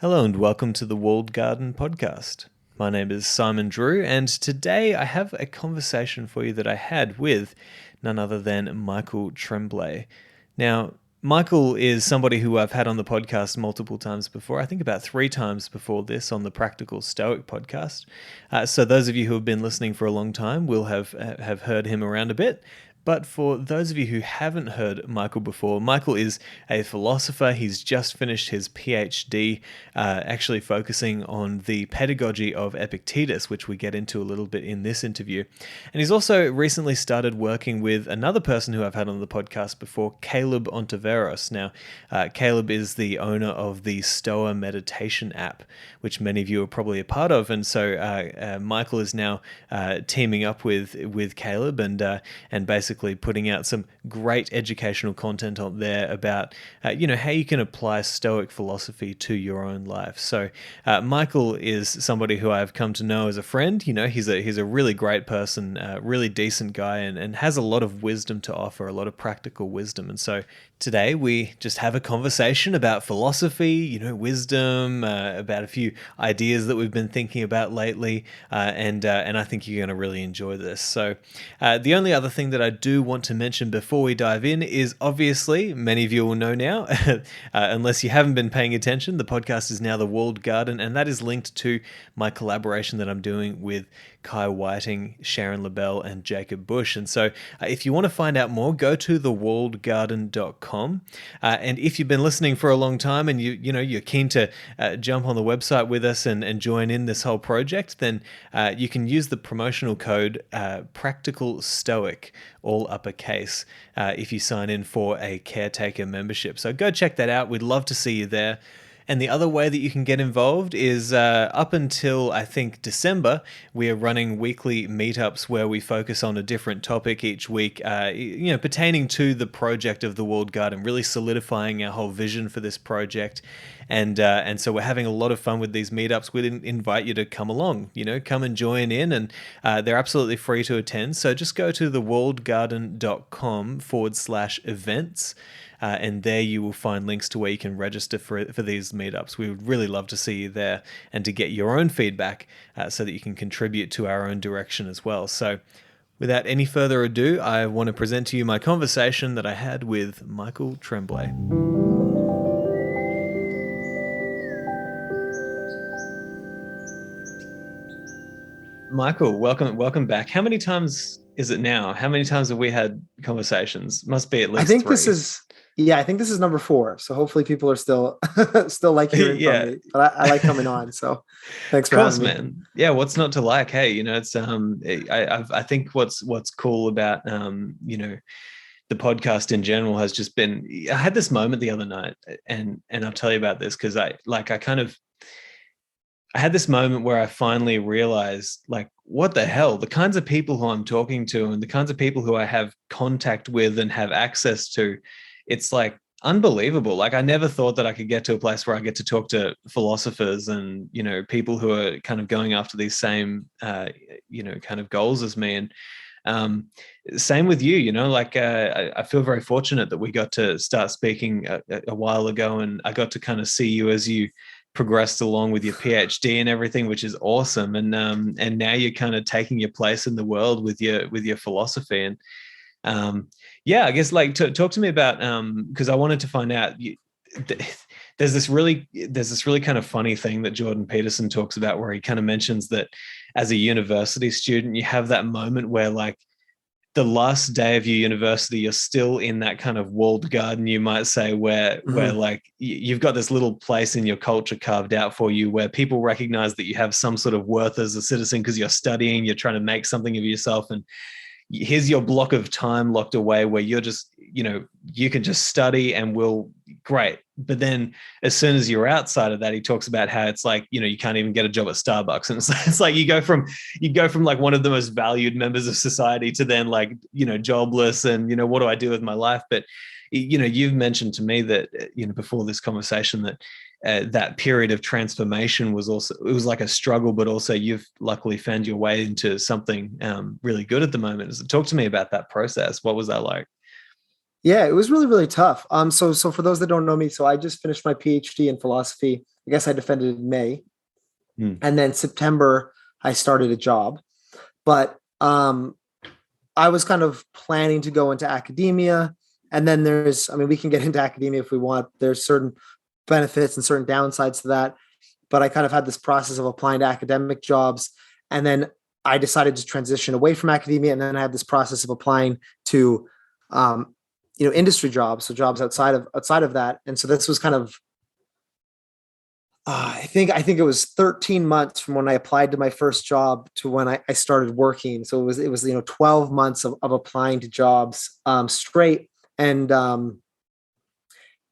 Hello and welcome to the Walled Garden podcast. My name is Simon Drew, and today I have a conversation for you that I had with none other than Michael Tremblay. Now, Michael is somebody who I've had on the podcast multiple times before. I think about 3 times before this on the Practical Stoic podcast. So those of you who have been listening for a long time will have heard him around a bit. But for those of you who haven't heard Michael before, Michael is a philosopher. He's just finished his PhD, actually focusing on the pedagogy of Epictetus, which we get into a little bit in this interview. And he's also recently started working with another person who I've had on the podcast before, Caleb Ontiveros. Now, Caleb is the owner of the Stoa Meditation app, which many of you are probably a part of. And so Michael is now teaming up with Caleb and basically putting out some great educational content on there about how you can apply Stoic philosophy to your own life. So Michael is somebody who I've come to know as a friend. He's a really great person, really decent guy, and has a lot of wisdom to offer, a lot of practical wisdom. And so today we just have a conversation about philosophy, wisdom, about a few ideas that we've been thinking about lately, and I think you're going to really enjoy this. So the only other thing that I do want to mention before we dive in is, obviously, many of you will know now, unless you haven't been paying attention, the podcast is now The Walled Garden, and that is linked to my collaboration that I'm doing with Kai Whiting, Sharon LaBelle, and Jacob Bush. And so if you want to find out more, go to thewalledgarden.com. And if you've been listening for a long time and you're keen to jump on the website with us and join in this whole project, then you can use the promotional code Practical Stoic, all uppercase, if you sign in for a caretaker membership. So go check that out. We'd love to see you there. And the other way that you can get involved is up until, I think, December, we are running weekly meetups where we focus on a different topic each week, pertaining to the project of the Walled Garden, really solidifying our whole vision for this project. And so we're having a lot of fun with these meetups. We'd invite you to come along, come and join in, and they're absolutely free to attend. So just go to thewalledgarden.com/events. And there you will find links to where you can register for these meetups. We would really love to see you there and to get your own feedback so that you can contribute to our own direction as well. So without any further ado, I want to present to you my conversation that I had with Michael Tremblay. Michael, welcome back. How many times is it now? How many times have we had conversations? Must be at least 3. I think this is number 4. So hopefully people are still like hearing from me. But I like coming on. So thanks for having me, man. Yeah, what's not to like? Hey, it's I think what's cool about the podcast in general has just been. I had this moment the other night, and I'll tell you about this because I had this moment where I finally realized, what the hell? The kinds of people who I'm talking to and the kinds of people who I have contact with and have access to, it's unbelievable. I never thought that I could get to a place where I get to talk to philosophers and, people who are kind of going after these same, kind of goals as me. And same with you, I feel very fortunate that we got to start speaking a while ago, and I got to kind of see you as you progressed along with your PhD and everything, which is awesome. And now you're kind of taking your place in the world with your philosophy. And I guess talk to me about because I wanted to find out. There's this really kind of funny thing that Jordan Peterson talks about, where he kind of mentions that as a university student, you have that moment where the last day of your university, you're still in that kind of walled garden, you might say, where you've got this little place in your culture carved out for you where people recognize that you have some sort of worth as a citizen because you're studying, you're trying to make something of yourself. And here's your block of time locked away where you're just, you can just study and great. But then as soon as you're outside of that, he talks about how it's you can't even get a job at Starbucks. And it's you go from one of the most valued members of society to then jobless and, what do I do with my life? But, you've mentioned to me that, before this conversation that that period of transformation was like a struggle, but also you've luckily found your way into something really good at the moment. Talk to me about that process. What was that like? Yeah, it was really, really tough. So for those that don't know me, so I just finished my PhD in philosophy. I guess I defended in May, and then September I started a job. But I was kind of planning to go into academia, and then we can get into academia if we want. There's certain benefits and certain downsides to that. But I kind of had this process of applying to academic jobs, and then I decided to transition away from academia, and then I had this process of applying to industry jobs, so jobs outside of that. And so this was kind of I think it was 13 months from when I applied to my first job to when I started working. So it was 12 months of applying to jobs straight. And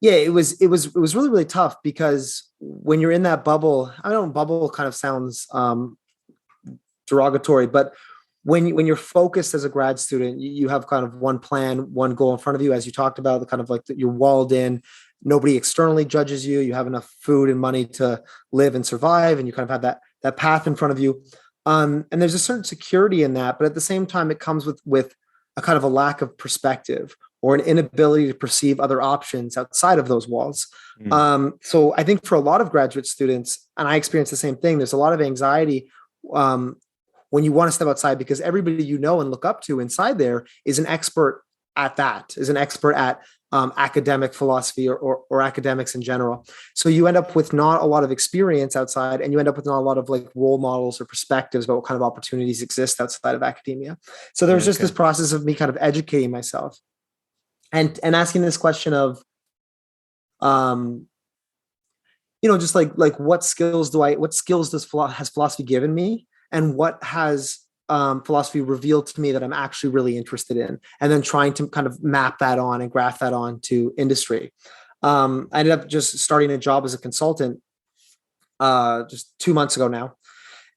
yeah, it was really, really tough, because when you're in that bubble, I don't know, bubble kind of sounds derogatory, but when you're focused as a grad student, you have kind of one plan, one goal in front of you, as you talked about, the kind of like you're walled in, nobody externally judges you, you have enough food and money to live and survive, and you kind of have that path in front of you. And there's a certain security in that, but at the same time, it comes with a kind of a lack of perspective, or an inability to perceive other options outside of those walls. So I think for a lot of graduate students, and I experienced the same thing, there's a lot of anxiety when you want to step outside, because everybody you know and look up to inside there is an expert at that, is an expert at academic philosophy or academics in general. So you end up with not a lot of experience outside, and you end up with not a lot of like role models or perspectives about what kind of opportunities exist outside of academia. So there was just this process of me kind of educating myself and asking this question of, just like what skills has philosophy given me, and what has philosophy revealed to me that I'm actually really interested in, and then trying to kind of map that on and graph that on to industry. I ended up just starting a job as a consultant just 2 months ago now.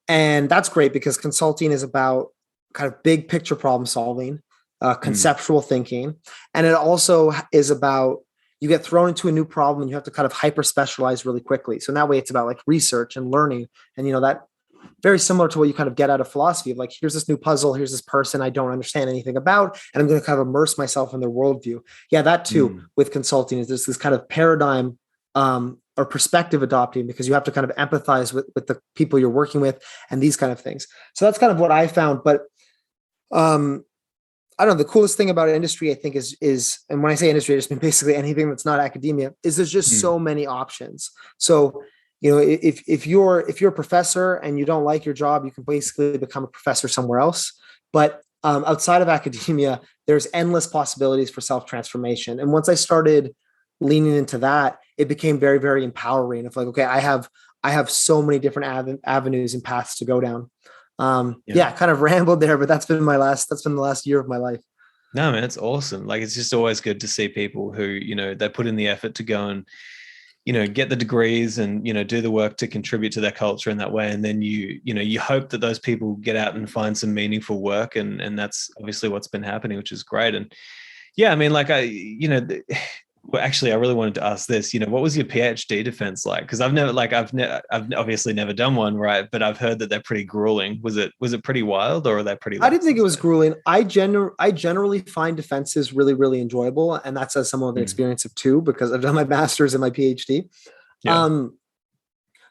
And that's great, because consulting is about kind of big picture problem solving, conceptual thinking. And it also is about, you get thrown into a new problem and you have to kind of hyper specialize really quickly. So in that way, it's about like research and learning. And, that very similar to what you kind of get out of philosophy of like, here's this new puzzle, here's this person I don't understand anything about, and I'm going to kind of immerse myself in their worldview. Yeah, that too with consulting is there's this kind of paradigm or perspective adopting, because you have to kind of empathize with the people you're working with and these kind of things. So that's kind of what I found. But I don't know, the coolest thing about industry, I think, is, and when I say industry, I just mean basically anything that's not academia, is there's just so many options. So, if you're a professor and you don't like your job, you can basically become a professor somewhere else. But outside of academia, there's endless possibilities for self-transformation. And once I started leaning into that, it became very, very empowering of like, okay, I have so many different avenues and paths to go down. Kind of rambled there, but that's been the last year of my life. No, man, it's awesome. Like, it's just always good to see people who, they put in the effort to go and, get the degrees and, do the work to contribute to their culture in that way. And then you hope that those people get out and find some meaningful work. And that's obviously what's been happening, which is great. And yeah, I mean, like well, actually, I really wanted to ask this. What was your PhD defense like? Because I've obviously never done one, right? But I've heard that they're pretty grueling. Was it pretty wild, or are they pretty? I didn't think it was grueling. I generally find defenses really, really enjoyable, and that's as someone with an experience of two, because I've done my master's and my PhD. Yeah.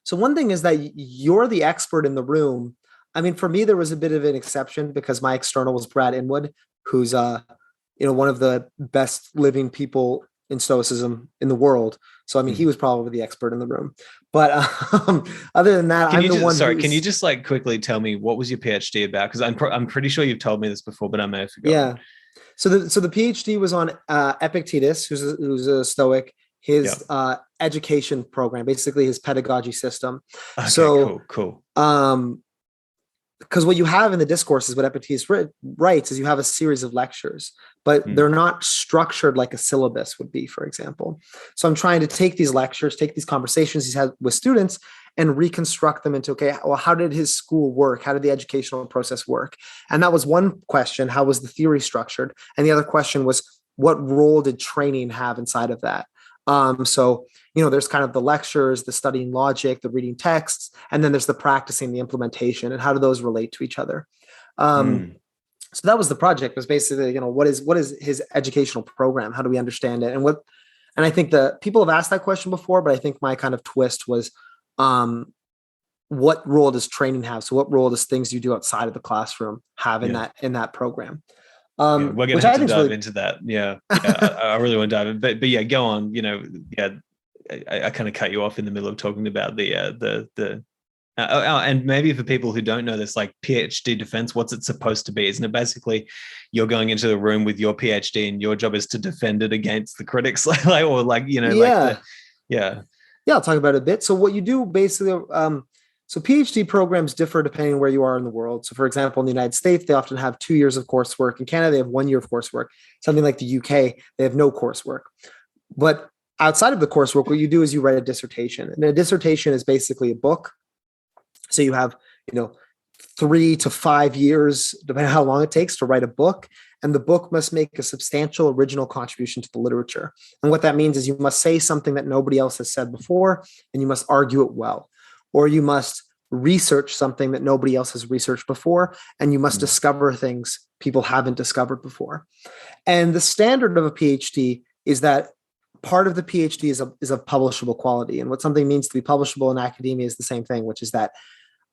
So one thing is that you're the expert in the room. I mean, for me, there was a bit of an exception because my external was Brad Inwood, who's one of the best living people in Stoicism in the world. So, I mean, he was probably the expert in the room. But other than that, can you just like quickly tell me what was your PhD about? Because I'm pretty sure you've told me this before, but I may have forgotten. Yeah. So the PhD was on Epictetus, who's a Stoic, his education program, basically his pedagogy system. Okay, so cool. Because what you have in the discourses, what Epictetus writes, is you have a series of lectures, but they're not structured like a syllabus would be, for example. So I'm trying to take these lectures, take these conversations he's had with students, and reconstruct them into, okay, well, how did his school work? How did the educational process work? And that was one question. How was the theory structured? And the other question was, what role did training have inside of that? So, there's kind of the lectures, the studying logic, the reading texts, and then there's the practicing, the implementation, and how do those relate to each other? So that was the project, was basically, what is his educational program? How do we understand it? And I think the people have asked that question before, but I think my kind of twist was, what role does training have? So what role does things you do outside of the classroom have in that program? Yeah, we're gonna Which have I to think is dive really into that. Yeah, I really want to dive in, but yeah, go on. Yeah, I kind of cut you off in the middle of talking about and maybe for people who don't know this, like PhD defense, what's it supposed to be? Isn't it basically you're going into the room with your PhD and your job is to defend it against the critics, yeah. yeah, Yeah, I'll talk about it a bit. So what you do basically, so PhD programs differ depending on where you are in the world. So for example, in the United States, they often have 2 years of coursework. In Canada, they have 1 year of coursework. Something like the UK, they have no coursework. But outside of the coursework, what you do is you write a dissertation. And a dissertation is basically a book. So you have, 3 to 5 years, depending on how long it takes to write a book. And the book must make a substantial original contribution to the literature. And what that means is you must say something that nobody else has said before, and you must argue it well. Or you must research something that nobody else has researched before, and you must discover things people haven't discovered before. And the standard of a PhD is that part of the PhD is of publishable quality. And what something means to be publishable in academia is the same thing, which is that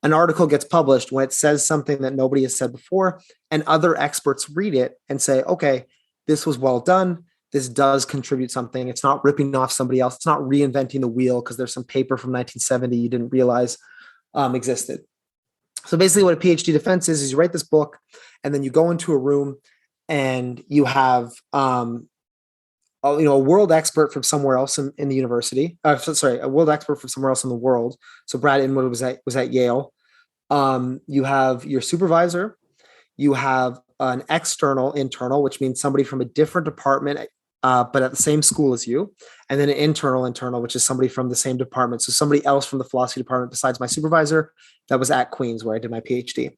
an article gets published when it says something that nobody has said before, and other experts read it and say, okay, this was well done. This does contribute something. It's not ripping off somebody else. It's not reinventing the wheel because there's some paper from 1970 you didn't realize existed. So basically what a PhD defense is you write this book and then you go into a room and you have a world expert from somewhere else in the university. A world expert from somewhere else in the world. So Brad Inwood was at Yale. You have your supervisor. You have an internal, which means somebody from a different department, but at the same school as you, and then an internal, which is somebody from the same department. So somebody else from the philosophy department besides my supervisor that was at Queen's where I did my PhD.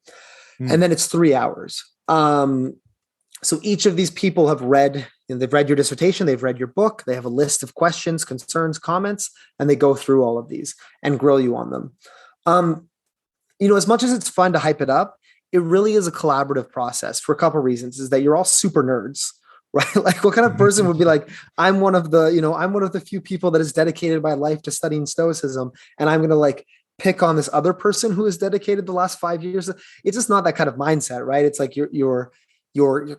And then it's 3 hours. So each of these people have read, they've read your dissertation, they've read your book, they have a list of questions, concerns, comments, and they go through all of these and grill you on them. As much as it's fun to hype it up, it really is a collaborative process for a couple of reasons. Is that you're all super nerds, right? Like, what kind of person would be like, I'm one of the few people that has dedicated my life to studying Stoicism, and I'm going to pick on this other person who has dedicated the last 5 years. It's just not that kind of mindset, right? It's like you're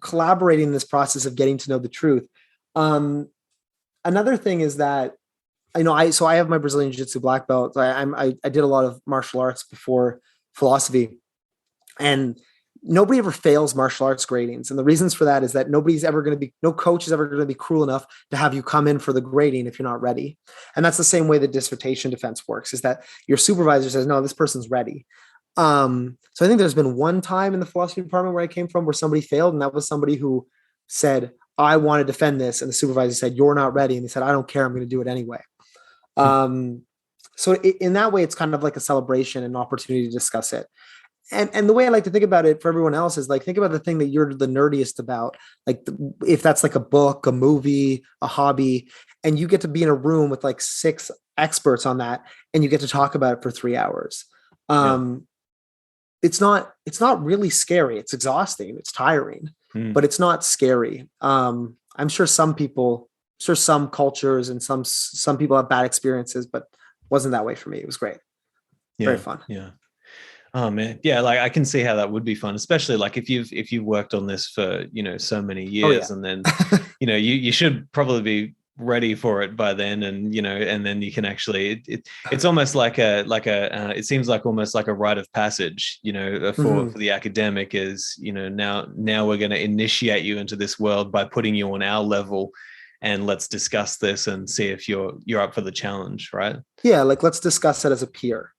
collaborating in this process of getting to know the truth. Another thing is that, I have my Brazilian Jiu-Jitsu black belt. I did a lot of martial arts before philosophy, and nobody ever fails martial arts gradings. And the reasons for that is that no coach is ever going to be cruel enough to have you come in for the grading if you're not ready. And that's the same way the dissertation defense works, is that your supervisor says, no, this person's ready. So I think there's been one time in the philosophy department where I came from where somebody failed, and that was somebody who said, I want to defend this. And the supervisor said, you're not ready. And he said, I don't care. I'm going to do it anyway. So in that way, it's kind of like a celebration and an opportunity to discuss it. And the way I like to think about it for everyone else is think about the thing that you're the nerdiest about, if that's like a book, a movie, a hobby, and you get to be in a room with 6 experts on that, and you get to talk about it for 3 hours. It's not really scary. It's exhausting. It's tiring, but it's not scary. I'm sure some cultures and some people have bad experiences, but it wasn't that way for me. It was great. Very fun. Yeah. Oh man. Yeah. I can see how that would be fun, especially if you've worked on this for, so many years, and then, you should probably be ready for it by then. And, and then you can actually, it's almost it seems like almost like a rite of passage, for the academic is, now we're going to initiate you into this world by putting you on our level, and let's discuss this and see if you're up for the challenge. Right. Yeah. Let's discuss it as a peer.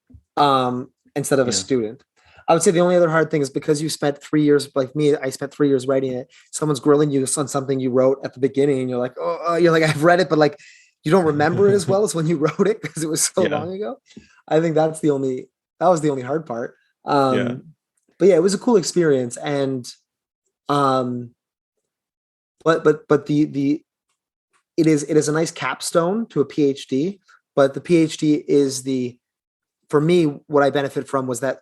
Instead of a student. I would say the only other hard thing is because you spent 3 years, like me, I spent 3 years writing it. Someone's grilling you on something you wrote at the beginning, and you're like, I've read it, but you don't remember it as well as when you wrote it because it was so long ago. I think that was the only hard part. But yeah, it was a cool experience, and but it is a nice capstone to a PhD. But the PhD is for me, what I benefit from was that,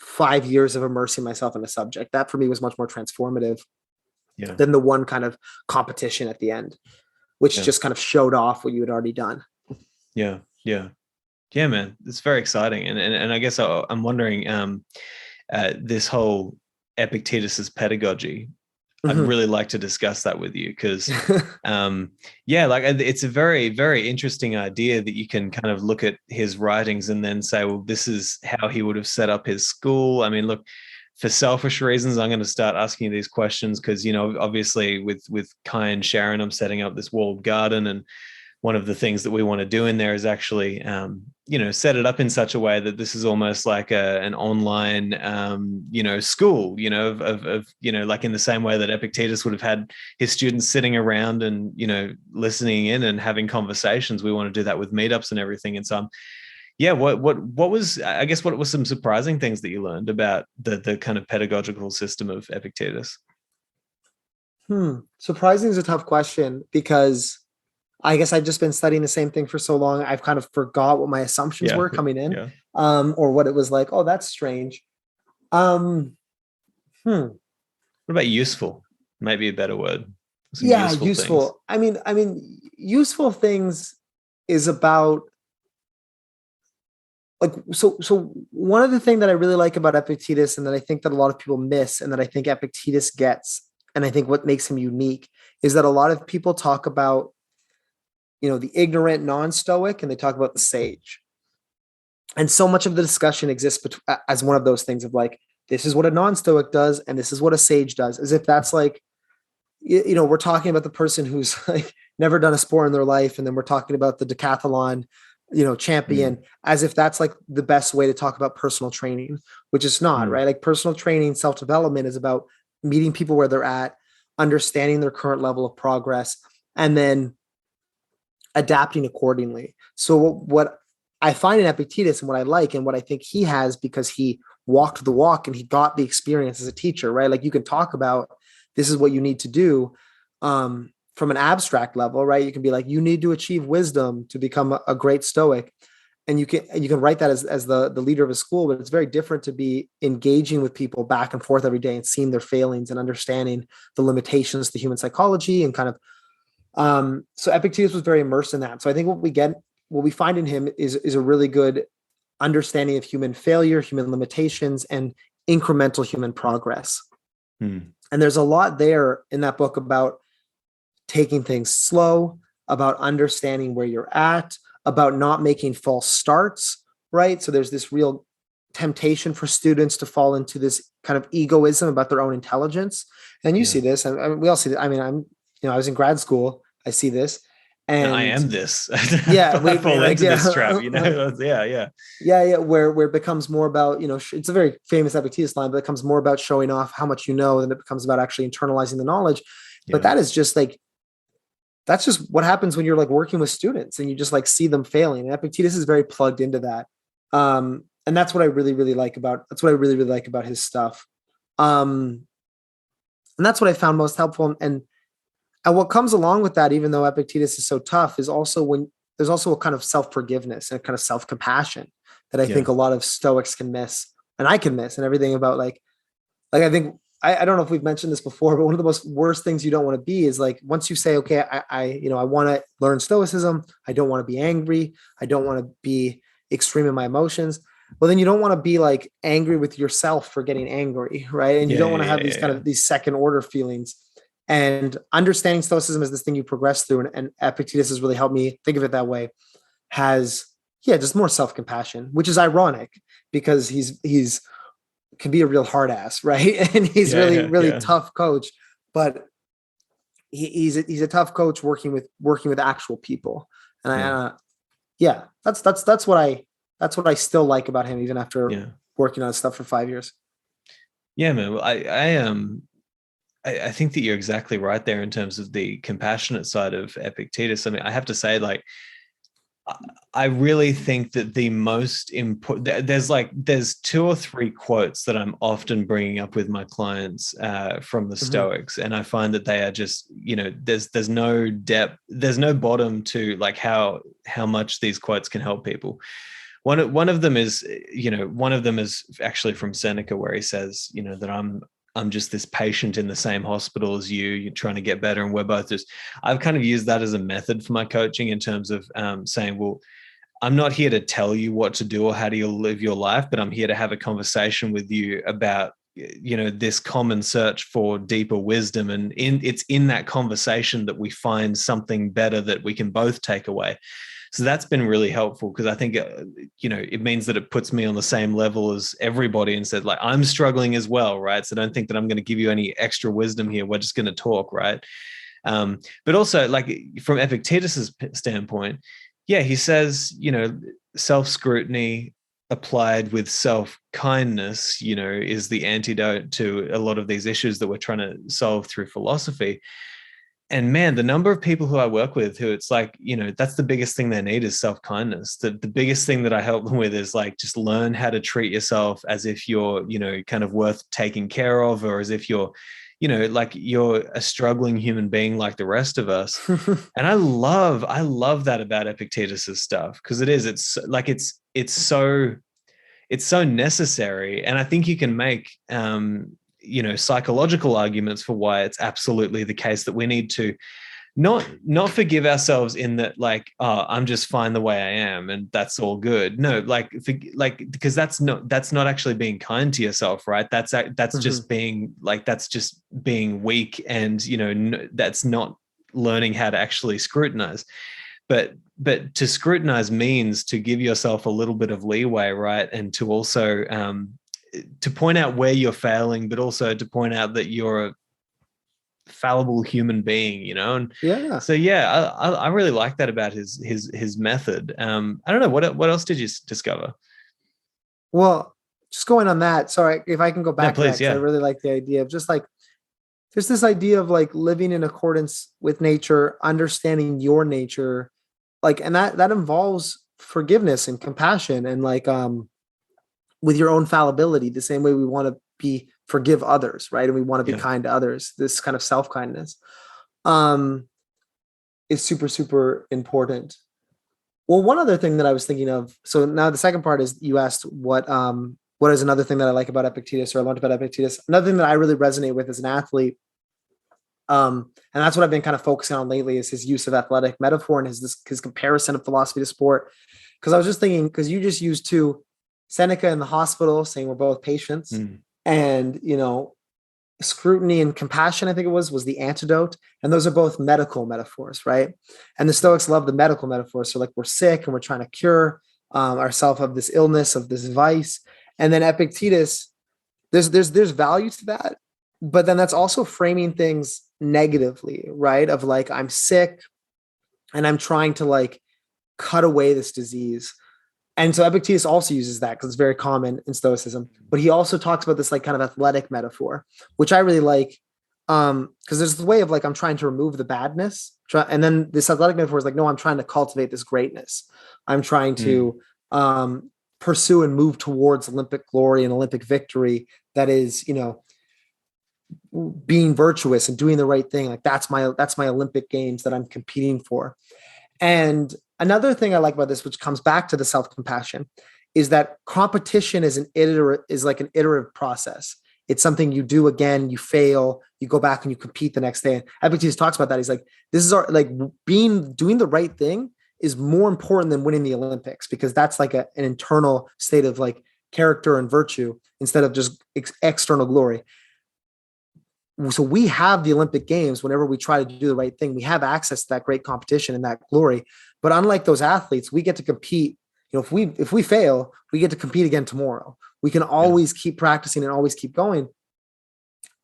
5 years of immersing myself in a subject. That for me was much more transformative Yeah. than the one kind of competition at the end, which just kind of showed off what you had already done. Yeah. Yeah. Yeah, man. It's very exciting. And I guess I'm wondering, this whole Epictetus's pedagogy, I'd Mm-hmm. really like to discuss that with you because, like it's a very, very interesting idea that you can kind of look at his writings and then say, well, this is how he would have set up his school. I mean, look, for selfish reasons, I'm going to start asking you these questions because, obviously with Kai and Sharon, I'm setting up this walled garden, and one of the things that we want to do in there is actually, set it up in such a way that this is almost like an online, school, of like in the same way that Epictetus would have had his students sitting around and, listening in and having conversations. We want to do that with meetups and everything. And so, what was, I guess, what were some surprising things that you learned about the kind of pedagogical system of Epictetus? Surprising is a tough question because I guess I've just been studying the same thing for so long. I've kind of forgot what my assumptions were coming in, or what it was like. Oh, that's strange. What about useful? Maybe a better word. Some useful. Things. I mean, useful things is about like so. One of the things that I really like about Epictetus, and that I think that a lot of people miss, and that I think Epictetus gets, and I think what makes him unique, is that a lot of people talk about, the ignorant non-stoic, and they talk about the sage. And so much of the discussion exists as one of those things of like, this is what a non-stoic does, and this is what a sage does, as if that's like, we're talking about the person who's like never done a sport in their life. And then we're talking about the decathlon, champion, as if that's like the best way to talk about personal training, which is not, right? Like personal training, self-development is about meeting people where they're at, understanding their current level of progress, and then adapting accordingly. So what I find in Epictetus, and what I like, and what I think he has, because he walked the walk and he got the experience as a teacher, right? Like you can talk about, this is what you need to do from an abstract level, right? You can be like, you need to achieve wisdom to become a great Stoic. And you can write that as the leader of a school, but it's very different to be engaging with people back and forth every day and seeing their failings and understanding the limitations to human psychology and kind of, so Epictetus was very immersed in that. So I think what we find in him is a really good understanding of human failure, human limitations, and incremental human progress. And there's a lot there in that book about taking things slow, about understanding where you're at, about not making false starts, right? So there's this real temptation for students to fall into this kind of egoism about their own intelligence. And you see this, and we all see that. I mean, I was in grad school. I see this, and I am this. We fall into this trap, where it becomes more about, it's a very famous Epictetus line, but it becomes more about showing off how much you know than it becomes about actually internalizing the knowledge. But that is just like, that's just what happens when you're like working with students and you just like see them failing. And Epictetus is very plugged into that. And that's what I really, really like about, his stuff. And that's what I found most helpful. And what comes along with that, even though Epictetus is so tough, is also when there's also a kind of self-forgiveness and a kind of self-compassion that I think a lot of Stoics can miss, and I can miss, and everything about like I think, I don't know if we've mentioned this before, but one of the most worst things you don't want to be is like, once you say, okay, I want to learn Stoicism. I don't want to be angry. I don't want to be extreme in my emotions. Well, then you don't want to be like angry with yourself for getting angry, right? And you don't want to have these kind of these second order feelings. And understanding Stoicism as this thing you progress through, and Epictetus has really helped me think of it that way, has just more self-compassion, which is ironic because he's can be a real hard ass, right? And he's really tough coach, but he's a tough coach working with actual people. And that's what I still like about him, even after working on stuff for 5 years. Yeah, man. Well, I think that you're exactly right there in terms of the compassionate side of Epictetus. I mean, I have to say, like, I really think that the most important, there's 2 or 3 quotes that I'm often bringing up with my clients from the Stoics. And I find that they are just, there's no depth, there's no bottom to like how much these quotes can help people. one of them is, one of them is actually from Seneca, where he says, that I'm just this patient in the same hospital as you. You're trying to get better, and we're both just. I've kind of used that as a method for my coaching in terms of saying, well, I'm not here to tell you what to do or how do you live your life, but I'm here to have a conversation with you about, this common search for deeper wisdom. And it's in that conversation that we find something better that we can both take away. So that's been really helpful, because I think, it means that it puts me on the same level as everybody and said, like, I'm struggling as well, right? So don't think that I'm going to give you any extra wisdom here. We're just going to talk, right? But also, like, from Epictetus's standpoint, yeah, he says, self-scrutiny applied with self-kindness, is the antidote to a lot of these issues that we're trying to solve through philosophy. And man, the number of people who I work with who it's like, that's the biggest thing they need is self-kindness. The biggest thing that I help them with is like, just learn how to treat yourself as if you're, kind of worth taking care of, or as if you're, like you're a struggling human being like the rest of us. And I love that about Epictetus's stuff, because it's like, it's so necessary. And I think you can make, psychological arguments for why it's absolutely the case that we need to not forgive ourselves in that, like, oh, I'm just fine the way I am and that's all good. No, because that's not actually being kind to yourself, right? That's just being like, that's just being weak, and that's not learning how to actually scrutinize. But to scrutinize means to give yourself a little bit of leeway, right? And to also to point out where you're failing, but also to point out that you're a fallible human being, And yeah. So yeah, I really like that about his method. I don't know, what else did you discover? Well, just going on that. Sorry, if I can go back No, please, to that, 'cause I really like the idea of just like, there's this idea of like living in accordance with nature, understanding your nature, like, and that involves forgiveness and compassion, and like with your own fallibility, the same way we want to forgive others, right? And we want to be kind to others. This kind of self-kindness is super, super important. Well, one other thing that I was thinking of, so now the second part is, you asked what is another thing that I like about Epictetus, or I learned about Epictetus. Another thing that I really resonate with as an athlete, and that's what I've been kind of focusing on lately, is his use of athletic metaphor and his comparison of philosophy to sport. Because I was just thinking, because you just used Seneca in the hospital saying we're both patients, and scrutiny and compassion, I think it was the antidote, and those are both medical metaphors, right? And the Stoics love the medical metaphors. So like, we're sick and we're trying to cure ourselves of this illness, of this vice. And then Epictetus, there's value to that, but then that's also framing things negatively, right? Of like, I'm sick and I'm trying to like cut away this disease. And so Epictetus also uses that because it's very common in Stoicism, but he also talks about this like kind of athletic metaphor, which I really like. Because there's the way of like, I'm trying to remove the badness. And then this athletic metaphor is like, no, I'm trying to cultivate this greatness. I'm trying to pursue and move towards Olympic glory and Olympic victory. That is, being virtuous and doing the right thing. Like that's my Olympic games that I'm competing for. And another thing I like about this, which comes back to the self-compassion, is that competition is like an iterative process. It's something you do again, you fail, you go back and you compete the next day. And Epictetus talks about that. He's like, this is doing the right thing is more important than winning the Olympics, because that's like an internal state of like character and virtue instead of just external glory. So we have the Olympic Games whenever we try to do the right thing. We have access to that great competition and that glory. But unlike those athletes, we get to compete. If we fail, we get to compete again tomorrow. We can always keep practicing and always keep going.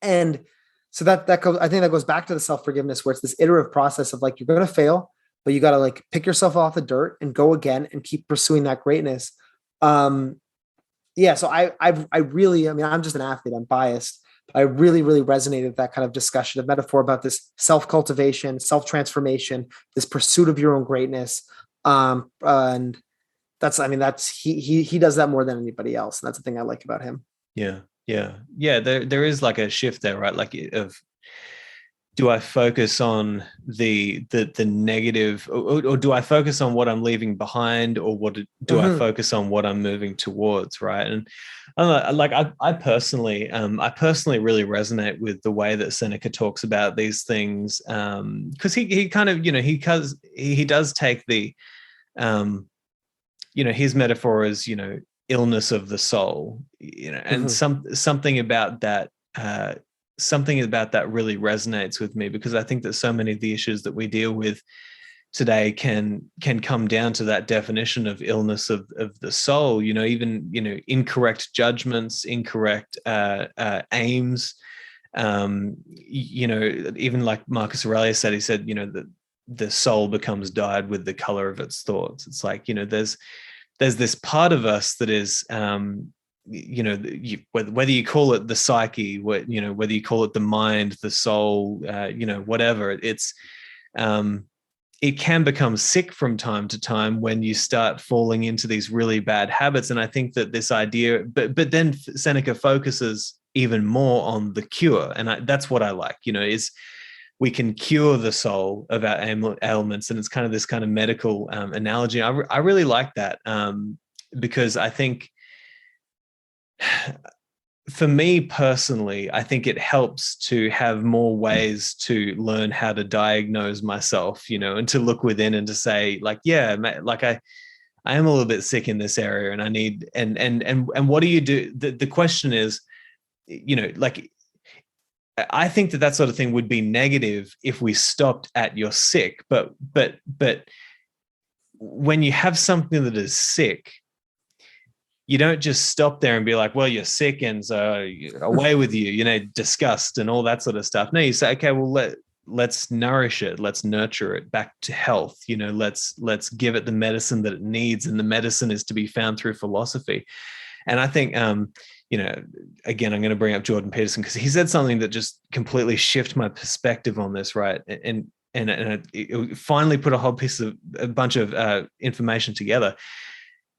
And so I think that goes back to the self-forgiveness, where it's this iterative process of like, you're going to fail, but you got to like pick yourself off the dirt and go again and keep pursuing that greatness. So I really, I'm just an athlete. I'm biased. I really, really resonated with that kind of discussion of metaphor about this self-cultivation, self-transformation, this pursuit of your own greatness. And he does that more than anybody else. And that's the thing I like about him. Yeah. There is like a shift there, right? Like do I focus on the negative, or do I focus on what I'm leaving behind, or what do I Mhm. focus on what I'm moving towards, right? And I don't know, like I personally really resonate with the way that Seneca talks about these things, because he kind of, he does take the his metaphor is, illness of the soul, and Mhm. something about that, something about that really resonates with me, because I think that so many of the issues that we deal with today can come down to that definition of illness of the soul. Even incorrect judgments, incorrect aims. Even like Marcus Aurelius said, he said, that the soul becomes dyed with the color of its thoughts. It's like, there's this part of us that is, whether you call it the psyche, whether you call it the mind, the soul, whatever, um, it can become sick from time to time when you start falling into these really bad habits. And I think that this idea, but then Seneca focuses even more on the cure, and that's what I like. Is we can cure the soul of our ailments, and it's kind of this kind of medical analogy. I really like that, because I think, for me personally, I think it helps to have more ways to learn how to diagnose myself, and to look within and to say, like, yeah, like I am a little bit sick in this area, and I need, and what do you do? The question is, like, I think that sort of thing would be negative if we stopped at you're sick. But when you have something that is sick, you don't just stop there and be like, well, you're sick, and so away with you, disgust and all that sort of stuff. No, you say, okay, well, let's nourish it, let's nurture it back to health. Let's give it the medicine that it needs, and the medicine is to be found through philosophy. And I think, again, I'm going to bring up Jordan Peterson, because he said something that just completely shifted my perspective on this, right? And it finally put a bunch of information together.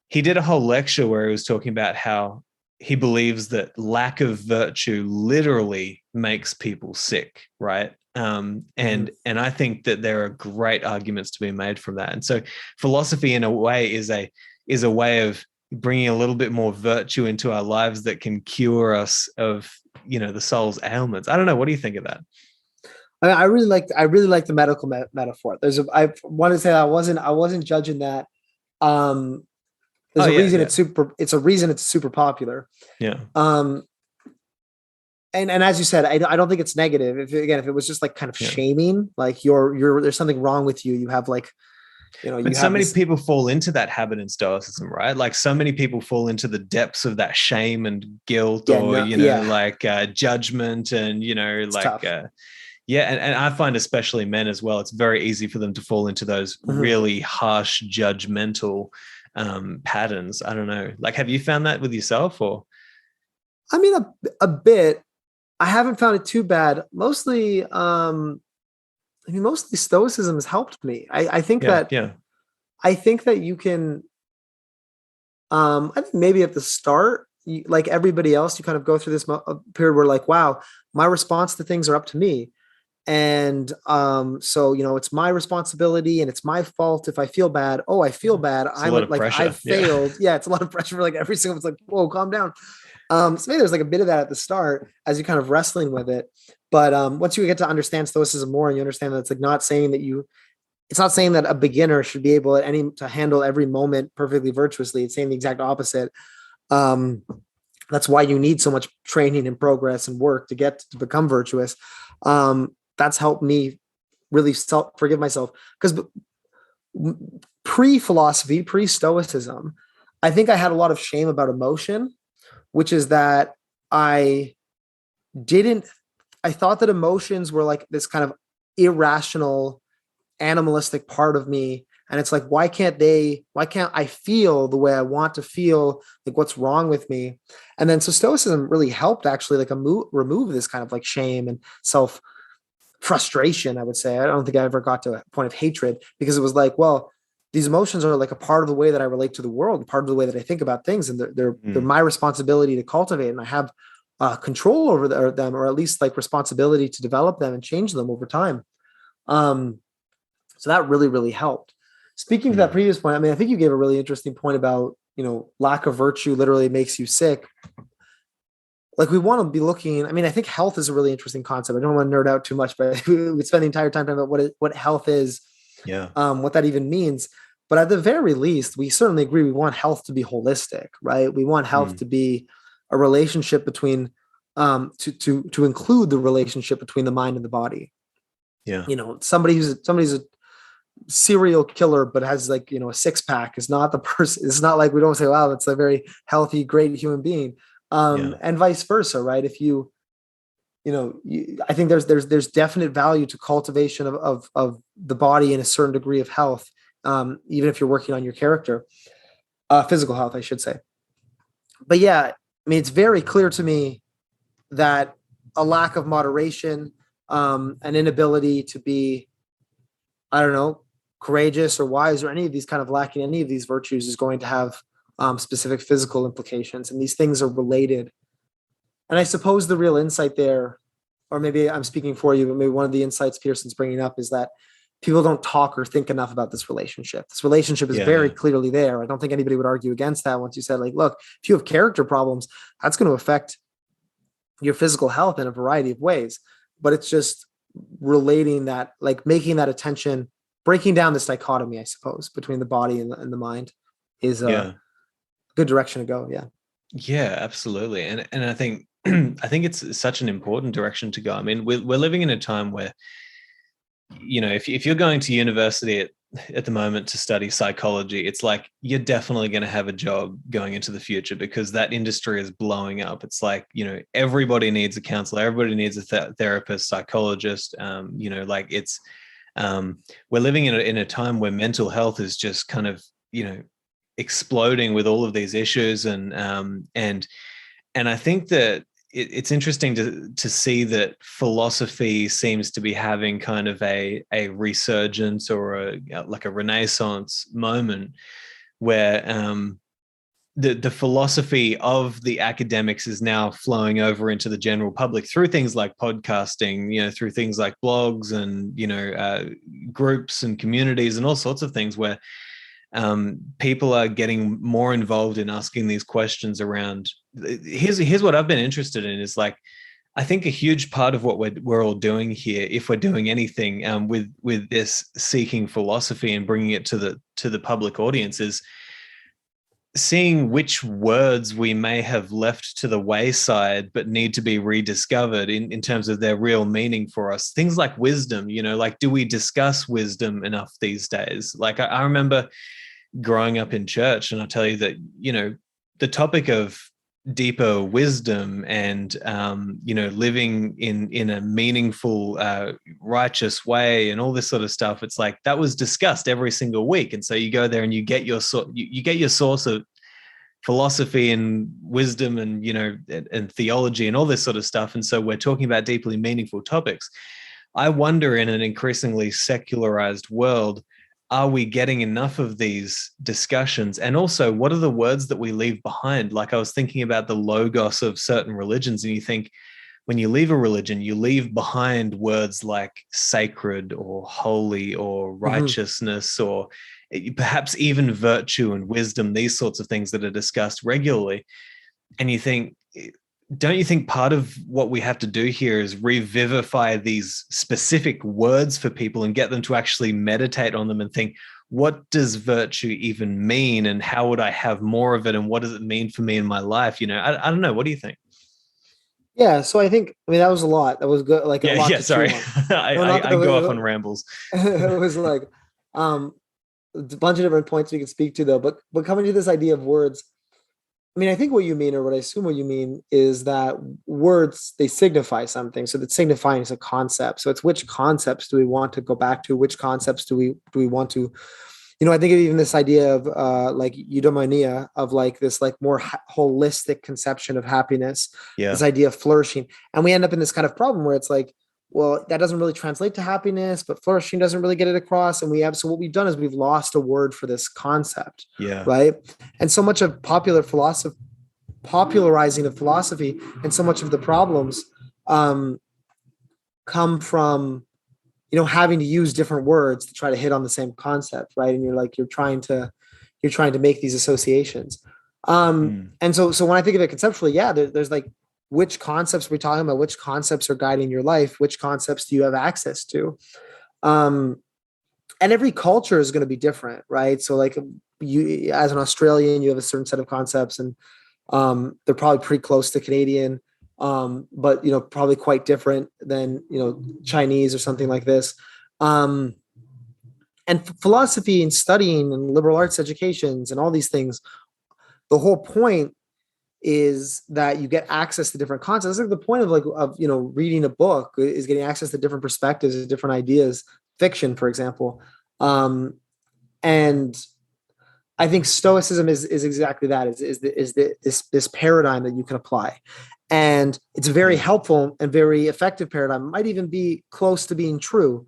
He did a whole lecture where he was talking about how he believes that lack of virtue literally makes people sick, right? And I think that there are great arguments to be made from that. And so philosophy, in a way, is a way of bringing a little bit more virtue into our lives that can cure us of, the soul's ailments. I don't know. What do you think of that? I really like the medical metaphor. I want to say I wasn't judging that. There's Oh, a yeah, reason yeah, it's a reason it's super popular. yeah, Um, and as you said, I don't think it's negative. If it was just like kind of yeah. shaming, like you're there's something wrong with you. You have like, But you so have many this. people fall into that habit in Stoicism, right? Like, so many people fall into the depths of that shame and guilt, Yeah, or, no, yeah, like judgment, and, it's like, tough. yeah. And I find, especially men as well, it's very easy for them to fall into those Mhm. really harsh, judgmental patterns. I don't know. Like, have you found that with yourself, or? I mean, a bit. I haven't found it too bad. Mostly, mostly Stoicism has helped me. Yeah, yeah, I think that you can. I think maybe at the start, like everybody else, you kind of go through this period where, like, wow, my response to things are up to me. And so it's my responsibility and it's my fault if I feel bad. Oh, I feel bad. it's a lot of I've pressure. Yeah. failed. Yeah, it's a lot of pressure for like every single. It's like, whoa, calm down. So maybe there's like a bit of that at the start as you kind of wrestling with it. But once you get to understand Stoicism more, and you understand that it's like not saying that it's not saying that a beginner should be able to handle every moment perfectly virtuously. It's saying the exact opposite. Um, that's why you need so much training and progress and work to become virtuous. That's helped me really forgive myself, because pre-philosophy, pre-stoicism, I think I had a lot of shame about emotion, which is that I didn't, I thought that emotions were like this kind of irrational, animalistic part of me. And it's like, why can't I feel the way I want to feel? Like, what's wrong with me? And then, so Stoicism really helped actually like remove this kind of like shame and self frustration, I would say. I don't think I ever got to a point of hatred, because it was like, well, these emotions are like a part of the way that I relate to the world, part of the way that I think about things, and they're Mm. my responsibility to cultivate. And I have control over them, or at least like responsibility to develop them and change them over time. So that really, really helped. Speaking to that previous point, I mean, I think you gave a really interesting point about, lack of virtue literally makes you sick. Like, we want to be looking, I mean, I think health is a really interesting concept. I don't want to nerd out too much, but we spend the entire time talking about what health is, what that even means. But at the very least, we certainly agree we want health to be holistic, right? We want health to be a relationship between, to include the relationship between the mind and the body. Yeah. Somebody's a serial killer but has like, a six-pack is not the person. It's not like we don't say, wow, that's a very healthy, great human being. And vice versa, right? If I think there's definite value to cultivation of the body in a certain degree of health, even if you're working on your character, physical health, I should say. But yeah, I mean, it's very clear to me that a lack of moderation, an inability to be, I don't know, courageous or wise, or any of these kind of lacking any of these virtues is going to have specific physical implications. And these things are related. And I suppose the real insight there, or maybe I'm speaking for you, but maybe one of the insights Pearson's bringing up is that people don't talk or think enough about this relationship. This relationship is very clearly there. I don't think anybody would argue against that once you said, like, look, if you have character problems, that's going to affect your physical health in a variety of ways. But it's just relating that, like making that attention, breaking down this dichotomy, I suppose, between the body and the mind is a good direction to go. Yeah. Yeah, absolutely. And I think it's such an important direction to go. I mean, we're living in a time where, if you're going to university at the moment to study psychology, it's like you're definitely going to have a job going into the future because that industry is blowing up. It's like, everybody needs a counselor, everybody needs a therapist, psychologist. Like it's we're living in a time where mental health is just kind of, exploding with all of these issues, and I think that it's interesting to see that philosophy seems to be having kind of a resurgence or like a renaissance moment where the philosophy of the academics is now flowing over into the general public through things like podcasting, through things like blogs and groups and communities and all sorts of things where people are getting more involved in asking these questions around. Here's what I've been interested in is, like, I think a huge part of what we're all doing here, if we're doing anything with this seeking philosophy and bringing it to the public audience, is seeing which words we may have left to the wayside but need to be rediscovered in terms of their real meaning for us. Things like wisdom, like, do we discuss wisdom enough these days? Like, I remember growing up in church, and I'll tell you that, the topic of deeper wisdom and, living in a meaningful, righteous way and all this sort of stuff, it's like that was discussed every single week. And so you go there and you get your source of philosophy and wisdom and, and theology and all this sort of stuff. And so we're talking about deeply meaningful topics. I wonder, in an increasingly secularized world, are we getting enough of these discussions? And also, what are the words that we leave behind? Like, I was thinking about the logos of certain religions, and you think when you leave a religion, you leave behind words like sacred or holy or righteousness, or perhaps even virtue and wisdom, these sorts of things that are discussed regularly. And you think, don't you think part of what we have to do here is revivify these specific words for people and get them to actually meditate on them and think, what does virtue even mean? And how would I have more of it? And what does it mean for me in my life? I don't know. What do you think? Yeah. So I think, that was a lot. That was good. Like, a lot to sorry. I go off on rambles. It was like a bunch of different points we can speak to, though. But coming to this idea of words, I think what you mean, or what I assume what you mean, is that words, they signify something. So that signifying is a concept. So it's which concepts do we want to go back to? Which concepts do we want to, I think of even this idea of like eudaimonia, of like this like more holistic conception of happiness, this idea of flourishing. And we end up in this kind of problem where it's like, well, that doesn't really translate to happiness, but flourishing doesn't really get it across. And so what we've done is we've lost a word for this concept. Yeah. Right. And so much of popular philosophy popularizing of philosophy, and so much of the problems come from having to use different words to try to hit on the same concept, right? And you're trying to make these associations. And so when I think of it conceptually, there's like, which concepts are we talking about? Which concepts are guiding your life? Which concepts do you have access to? And every culture is going to be different, right? So like, you, as an Australian, you have a certain set of concepts, and they're probably pretty close to Canadian, but probably quite different than Chinese or something like this. And philosophy and studying and liberal arts educations and all these things, the whole point is that you get access to different concepts. Like the point of reading a book is getting access to different perspectives, different ideas, fiction, for example. And I think Stoicism is exactly that, is this paradigm that you can apply. And it's a very helpful and very effective paradigm. It might even be close to being true.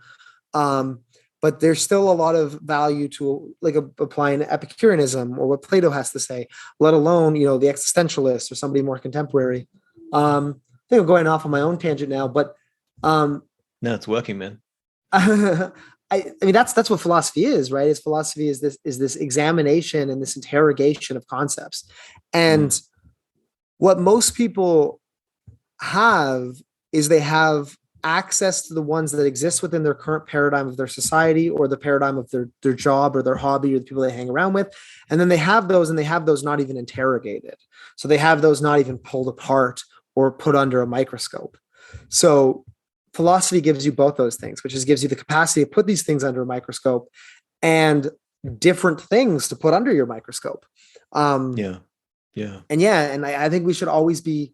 But there's still a lot of value to like applying Epicureanism or what Plato has to say, let alone, the existentialist or somebody more contemporary. I think I'm going off on my own tangent now, but no, it's working, man. I mean, that's what philosophy is, right? Is philosophy is this examination and this interrogation of concepts. And what most people have is they have access to the ones that exist within their current paradigm of their society or the paradigm of their job or their hobby or the people they hang around with. And then they have those not even interrogated. So they have those not even pulled apart or put under a microscope. So philosophy gives you both those things, which gives you the capacity to put these things under a microscope and different things to put under your microscope. And I think we should always be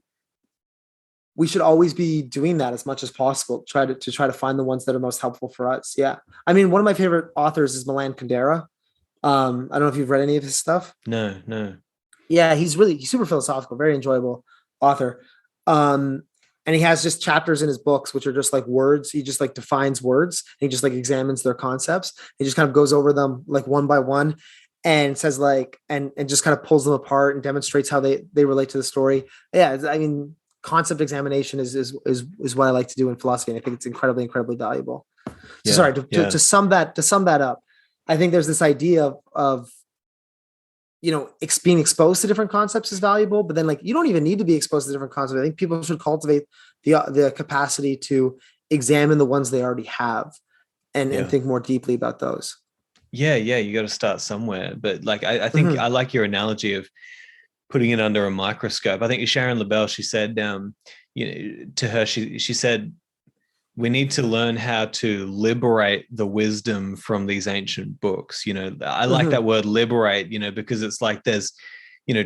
doing that as much as possible. Try to find the ones that are most helpful for us. Yeah. I mean, one of my favorite authors is Milan Kundera. I don't know if you've read any of his stuff. No. Yeah. He's super philosophical, very enjoyable author. And he has just chapters in his books, which are just like words. He just like defines words. And he just like examines their concepts. He just kind of goes over them like one by one and says like, and just kind of pulls them apart and demonstrates how they relate to the story. Yeah. I mean, concept examination is what I like to do in philosophy. And I think it's incredibly, incredibly valuable. So sorry, to sum that up, I think there's this idea of being exposed to different concepts is valuable, but then like, you don't even need to be exposed to different concepts. I think people should cultivate the capacity to examine the ones they already have and think more deeply about those. Yeah. You got to start somewhere. But like, I think I like your analogy of putting it under a microscope. I think Sharon Labelle, she said, to her, she said, we need to learn how to liberate the wisdom from these ancient books. I like that word liberate, because it's like there's,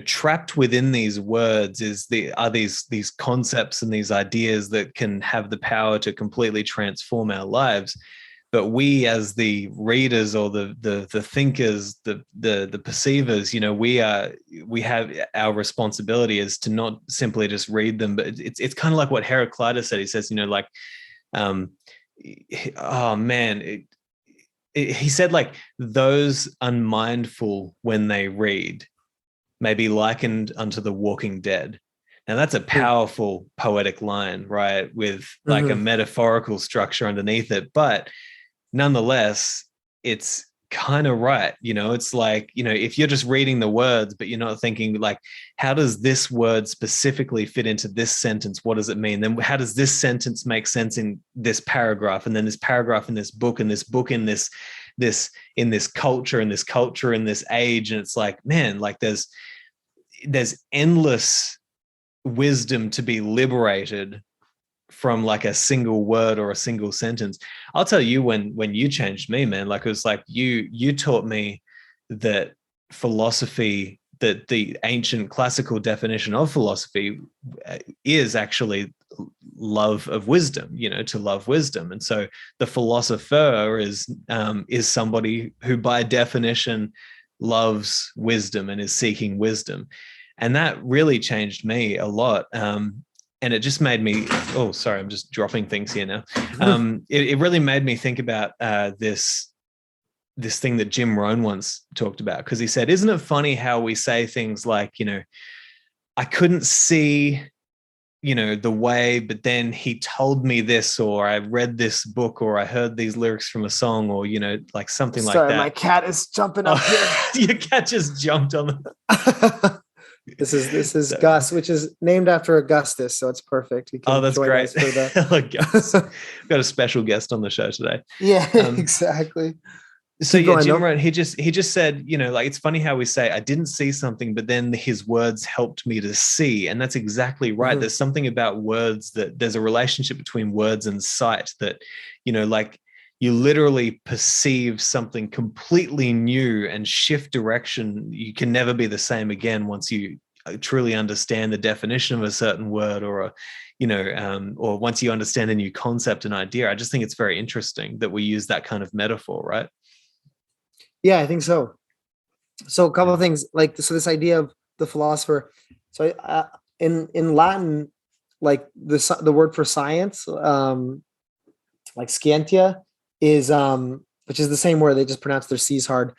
trapped within these words are these concepts and these ideas that can have the power to completely transform our lives. But we, as the readers or the thinkers, the perceivers, we have our responsibility is to not simply just read them, but it's kind of like what Heraclitus said. He says, he said like those unmindful when they read may be likened unto the walking dead. Now that's a powerful poetic line, right? With like a metaphorical structure underneath it, but nonetheless, it's kind of right. It's like, if you're just reading the words, but you're not thinking like, how does this word specifically fit into this sentence? What does it mean? Then how does this sentence make sense in this paragraph? And then this paragraph in this book, and this book in this in this culture, and this culture in this age. And it's like, man, like there's endless wisdom to be liberated from like a single word or a single sentence. I'll tell you, when you changed me, man, like it was like you taught me that philosophy, that the ancient classical definition of philosophy is actually love of wisdom, to love wisdom. And so the philosopher is somebody who by definition loves wisdom and is seeking wisdom. And that really changed me a lot. And it just made me, oh, sorry, I'm just dropping things here now. It really made me think about this thing that Jim Rohn once talked about, because he said, isn't it funny how we say things like, I couldn't see, the way, but then he told me this, or I read this book, or I heard these lyrics from a song, or, like something like Sorry, that. my cat is jumping up here. Your cat just jumped on This is Gus, which is named after Augustus, so it's perfect. He can that's join great. us for the Gus. We've got a special guest on the show today. Yeah, exactly. So yeah, Jim Rohn, he just said, like, it's funny how we say, I didn't see something, but then his words helped me to see. And that's exactly right. Mm-hmm. There's something about words, that there's a relationship between words and sight that, like, you literally perceive something completely new and shift direction. You can never be the same again once you truly understand the definition of a certain word, or or once you understand a new concept and idea. I just think it's very interesting that we use that kind of metaphor, right? Yeah, I think so. So a couple of things, like, so this idea of the philosopher. So in Latin, like the word for science, like scientia, is which is the same word, they just pronounce their C's hard.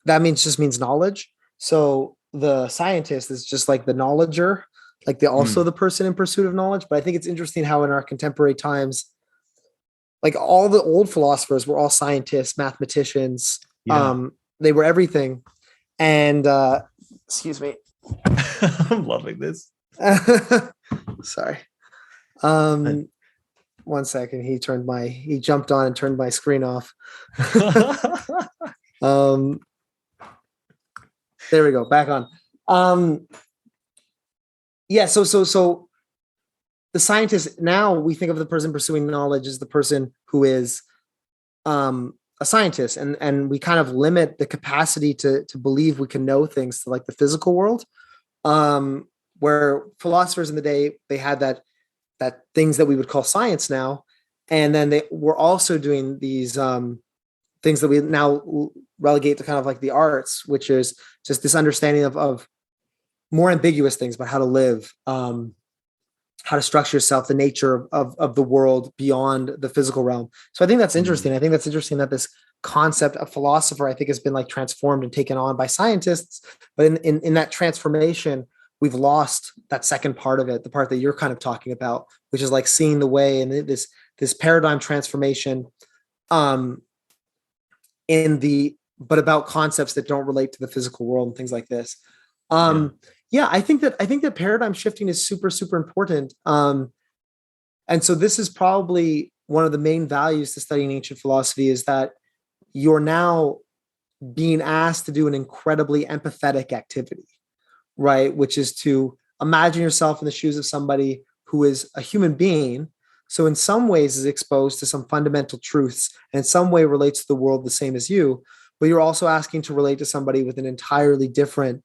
That just means knowledge. So the scientist is just like the knowledger, like the person in pursuit of knowledge. But I think it's interesting how in our contemporary times, like, all the old philosophers were all scientists, mathematicians. Yeah. They were everything. And excuse me. I'm loving this. Sorry. 1 second. He jumped on and turned my screen off. There we go. Back on. Yeah. So the scientist, now we think of the person pursuing knowledge as the person who is a scientist, and we kind of limit the capacity to believe we can know things to, like, the physical world, where philosophers in the day, they had that things that we would call science now, and then they were also doing these things that we now relegate to kind of like the arts, which is just this understanding of more ambiguous things about how to live, how to structure yourself, the nature of the world beyond the physical realm. So I think that's interesting. I think that's interesting that this concept of philosopher, I think, has been, like, transformed and taken on by scientists. But in that transformation, we've lost that second part of it, the part that you're kind of talking about, which is like seeing the way, and this paradigm transformation, but about concepts that don't relate to the physical world and things like this. Yeah, I think that paradigm shifting is super, super important. And so this is probably one of the main values to studying ancient philosophy, is that you're now being asked to do an incredibly empathetic activity, right? Which is to imagine yourself in the shoes of somebody who is a human being. So in some ways is exposed to some fundamental truths, and in some way relates to the world the same as you, but you're also asking to relate to somebody with an entirely different,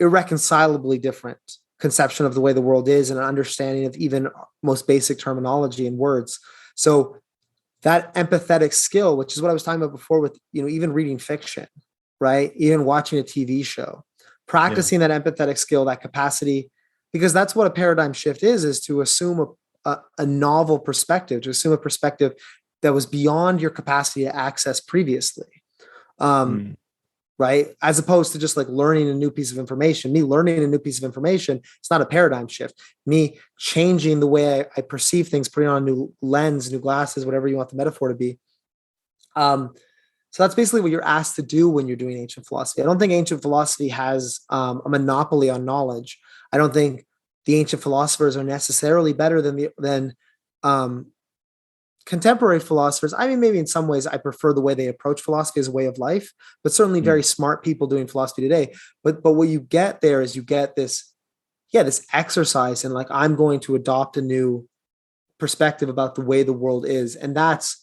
irreconcilably different conception of the way the world is, and an understanding of even most basic terminology and words. So that empathetic skill, which is what I was talking about before with, even reading fiction, right? Even watching a TV show, practicing that empathetic skill, that capacity, because that's what a paradigm shift is to assume a novel perspective, to assume a perspective that was beyond your capacity to access previously. Right? As opposed to just like learning a new piece of information. Me learning a new piece of information, it's not a paradigm shift. Me changing the way I perceive things, putting on a new lens, new glasses, whatever you want the metaphor to be. So that's basically what you're asked to do when you're doing ancient philosophy. I don't think ancient philosophy has a monopoly on knowledge. I don't think the ancient philosophers are necessarily better than contemporary philosophers. I mean, maybe in some ways I prefer the way they approach philosophy as a way of life, but certainly very smart people doing philosophy today. But what you get there is you get this exercise, and like, I'm going to adopt a new perspective about the way the world is. And that's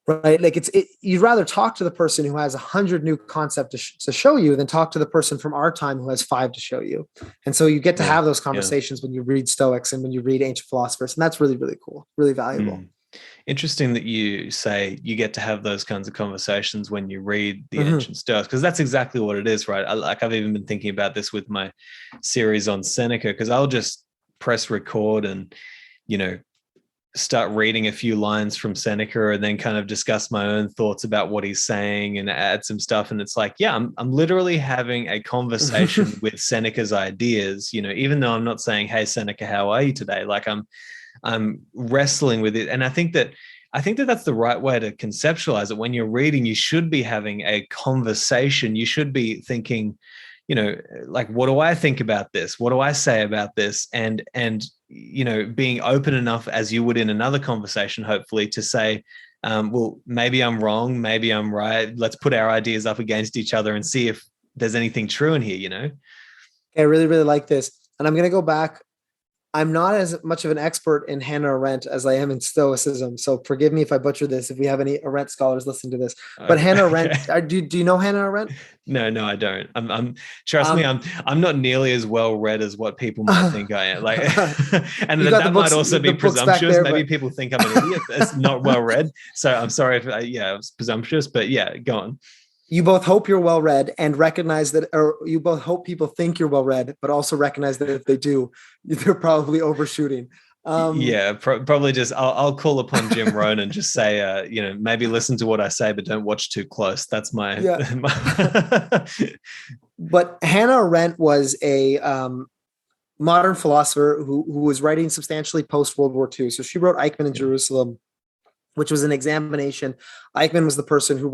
right. Like, you'd rather talk to the person who has 100 new concepts to show you than talk to the person from our time who has 5 to show you. And so you get to have those conversations when you read Stoics and when you read ancient philosophers. And that's really, really cool, really valuable. Interesting that you say you get to have those kinds of conversations when you read the ancient Stoics, because that's exactly what it is, right? I've even been thinking about this with my series on Seneca, because I'll just press record and, start reading a few lines from Seneca and then kind of discuss my own thoughts about what he's saying and add some stuff. And it's like, yeah, I'm literally having a conversation with Seneca's ideas, even though I'm not saying, hey, Seneca, how are you today? Like I'm wrestling with it. And I think that that's the right way to conceptualize it. When you're reading, you should be having a conversation. You should be thinking, like, what do I think about this? What do I say about this? And being open enough, as you would in another conversation, hopefully, to say, well, maybe I'm wrong, maybe I'm right. Let's put our ideas up against each other and see if there's anything true in here, I really, really like this. And I'm going to go back. I'm not as much of an expert in Hannah Arendt as I am in Stoicism. So forgive me if I butcher this, if we have any Arendt scholars listening to this. But Okay. Hannah Arendt, do you know Hannah Arendt? No, I don't. Trust me, I'm not nearly as well read as what people might think I am. Like, and that might also be presumptuous. Maybe people think I'm an idiot that's not well read. So I'm sorry if it was presumptuous, but yeah, go on. You both hope you're well read and recognize that, or you both hope people think you're well read, but also recognize that if they do, they're probably overshooting. Probably just I'll call upon Jim Rohn and just say, maybe listen to what I say, but don't watch too close. That's my. But Hannah Arendt was a modern philosopher who was writing substantially post World War II. So she wrote Eichmann in Jerusalem, which was an examination. Eichmann was the person who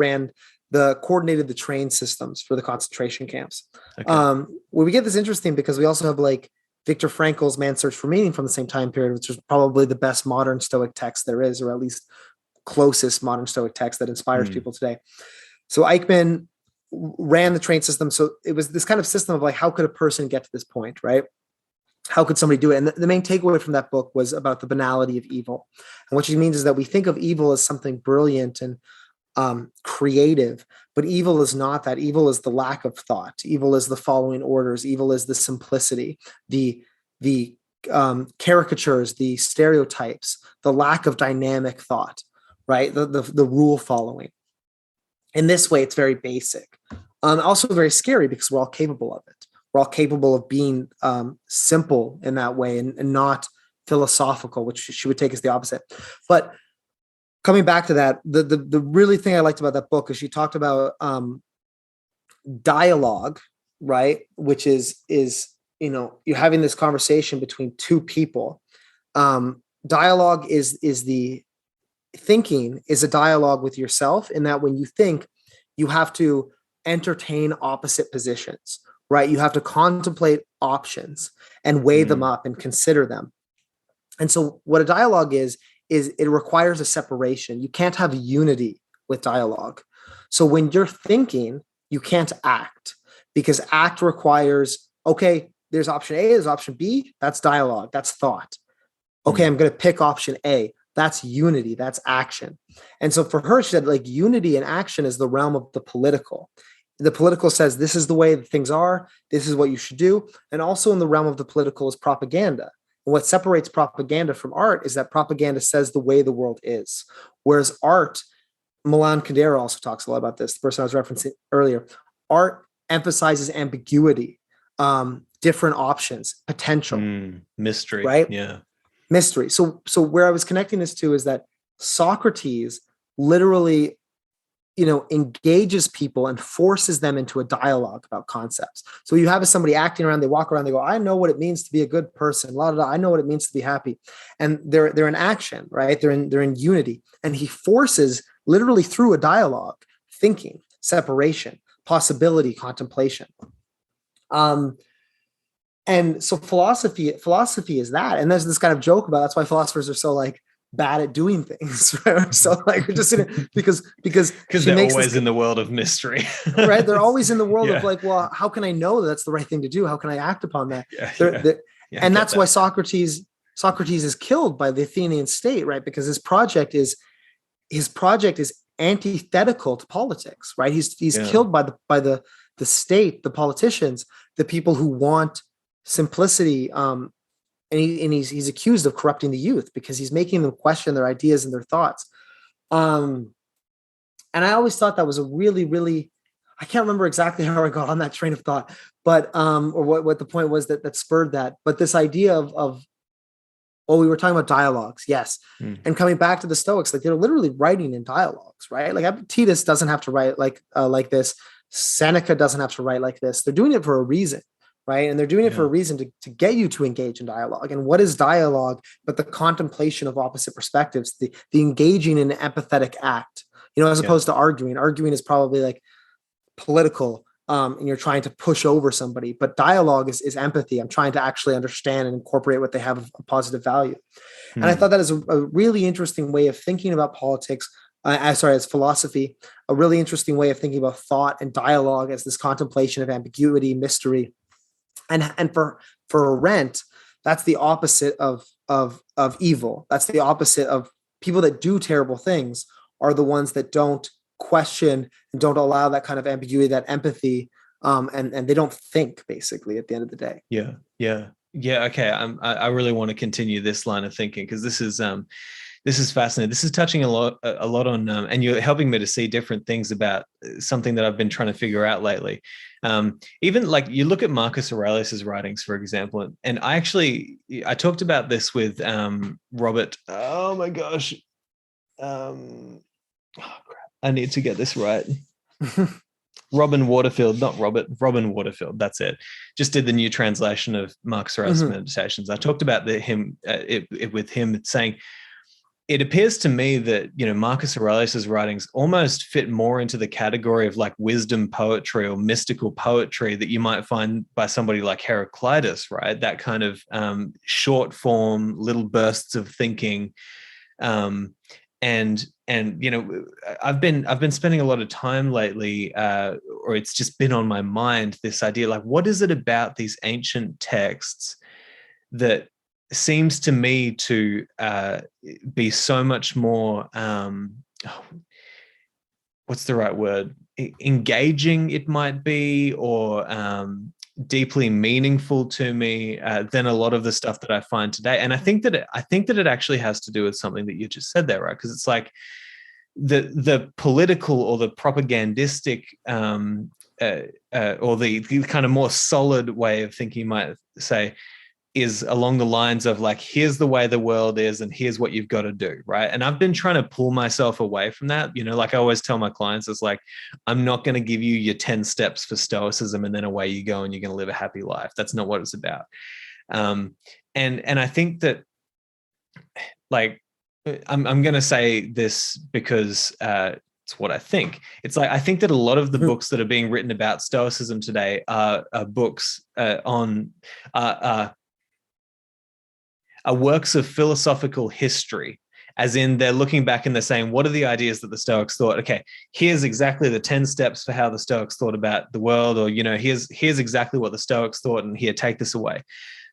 coordinated the train systems for the concentration camps. Okay. Where we get this interesting because we also have like Viktor Frankl's Man's Search for Meaning from the same time period, which is probably the best modern Stoic text there is, or at least closest modern Stoic text that inspires people today. So Eichmann ran the train system. So it was this kind of system of like, how could a person get to this point, right? How could somebody do it? And the main takeaway from that book was about the banality of evil. And what she means is that we think of evil as something brilliant and creative, but evil is not that. Evil is the lack of thought. Evil is the following orders. Evil is the simplicity, the caricatures, the stereotypes, the lack of dynamic thought, right? The rule following. In this way, it's very basic. Also very scary because we're all capable of it. We're all capable of being simple in that way and not philosophical, which she would take as the opposite. But coming back to that, the really thing I liked about that book is she talked about dialogue, right? Which is you're having this conversation between two people. Dialogue is the thinking is a dialogue with yourself, in that when you think, you have to entertain opposite positions, right? You have to contemplate options and weigh them up and consider them. And so what a dialogue is it requires a separation. You can't have unity with dialogue. So when you're thinking, you can't act, because act requires, okay, there's option A, there's option B, that's dialogue, that's thought. Okay, I'm going to pick option A. That's unity, that's action. And so for her, she said, like, unity and action is the realm of the political. The political says, this is the way that things are, this is what you should do. And also in the realm of the political is propaganda. And what separates propaganda from art is that propaganda says the way the world is. Whereas art, Milan Kundera also talks a lot about this, the person I was referencing earlier. Art emphasizes ambiguity, different options, potential. Mystery. Right? Yeah. Mystery. So where I was connecting this to is that Socrates literally, engages people and forces them into a dialogue about concepts. So you have somebody acting around, they walk around, they go, I know what it means to be a good person. I know what it means to be happy. And they're in action, right? They're in unity. And he forces literally through a dialogue, thinking, separation, possibility, contemplation. And so philosophy is that. And there's this kind of joke about, that's why philosophers are so like bad at doing things, right? So like we're just because they're always in the world of mystery. Right? They're always in the world of like, well, how can I know that that's the right thing to do? How can I act upon that? And that's why Socrates is killed by the Athenian state, right? Because his project is antithetical to politics, right? He's killed by the state, the politicians, the people who want simplicity, and he's accused of corrupting the youth because he's making them question their ideas and their thoughts. And I always thought that was a really, really, I can't remember exactly how I got on that train of thought, but or what the point was that spurred that. But this idea of Oh, we were talking about dialogues. Yes. Mm. And coming back to the Stoics, like they're literally writing in dialogues, right? Like Epictetus doesn't have to write like this. Seneca doesn't have to write like this. They're doing it for a reason, right? And they're doing it for a reason to get you to engage in dialogue. And what is dialogue but the contemplation of opposite perspectives, the engaging in an empathetic act, as opposed to arguing. Arguing is probably like political, and you're trying to push over somebody, but dialogue is empathy. I'm trying to actually understand and incorporate what they have of positive value. And I thought that is a really interesting way of thinking about politics. As philosophy, a really interesting way of thinking about thought and dialogue as this contemplation of ambiguity, mystery, and for Arendt, that's the opposite of evil. That's the opposite of people that do terrible things are the ones that don't question and don't allow that kind of ambiguity, that empathy, and they don't think, basically, at the end of the day. Yeah. Okay. I really want to continue this line of thinking, because this is fascinating. This is touching a lot on, and you're helping me to see different things about something that I've been trying to figure out lately. Even like you look at Marcus Aurelius's writings, for example, and I talked about this with Robert. Oh my gosh. Oh crap. I need to get this right. Robin Waterfield. That's it. Just did the new translation of Marcus Aurelius' Meditations. I talked about with him saying, it appears to me that, Marcus Aurelius's writings almost fit more into the category of like wisdom poetry or mystical poetry that you might find by somebody like Heraclitus, right? That kind of short form, little bursts of thinking. And I've been spending a lot of time lately, or it's just been on my mind, this idea, like, what is it about these ancient texts that seems to me to be so much more, what's the right word? Engaging, it might be, or deeply meaningful to me than a lot of the stuff that I find today. And I think that it actually has to do with something that you just said there, right? Because it's like the political or the propagandistic or the kind of more solid way of thinking, you might say, is along the lines of like, here's the way the world is and here's what you've got to do, right? And I've been trying to pull myself away from that. Like I always tell my clients, it's like, I'm not going to give you your 10 steps for Stoicism and then away you go and you're going to live a happy life. That's not what it's about. And I think that, like, I'm going to say this because it's what I think. It's like, I think that a lot of the books that are being written about Stoicism today are books are works of philosophical history, as in they're looking back and they're saying, what are the ideas that the Stoics thought? Okay, here's exactly the 10 steps for how the Stoics thought about the world, or, here's exactly what the Stoics thought, and here, take this away.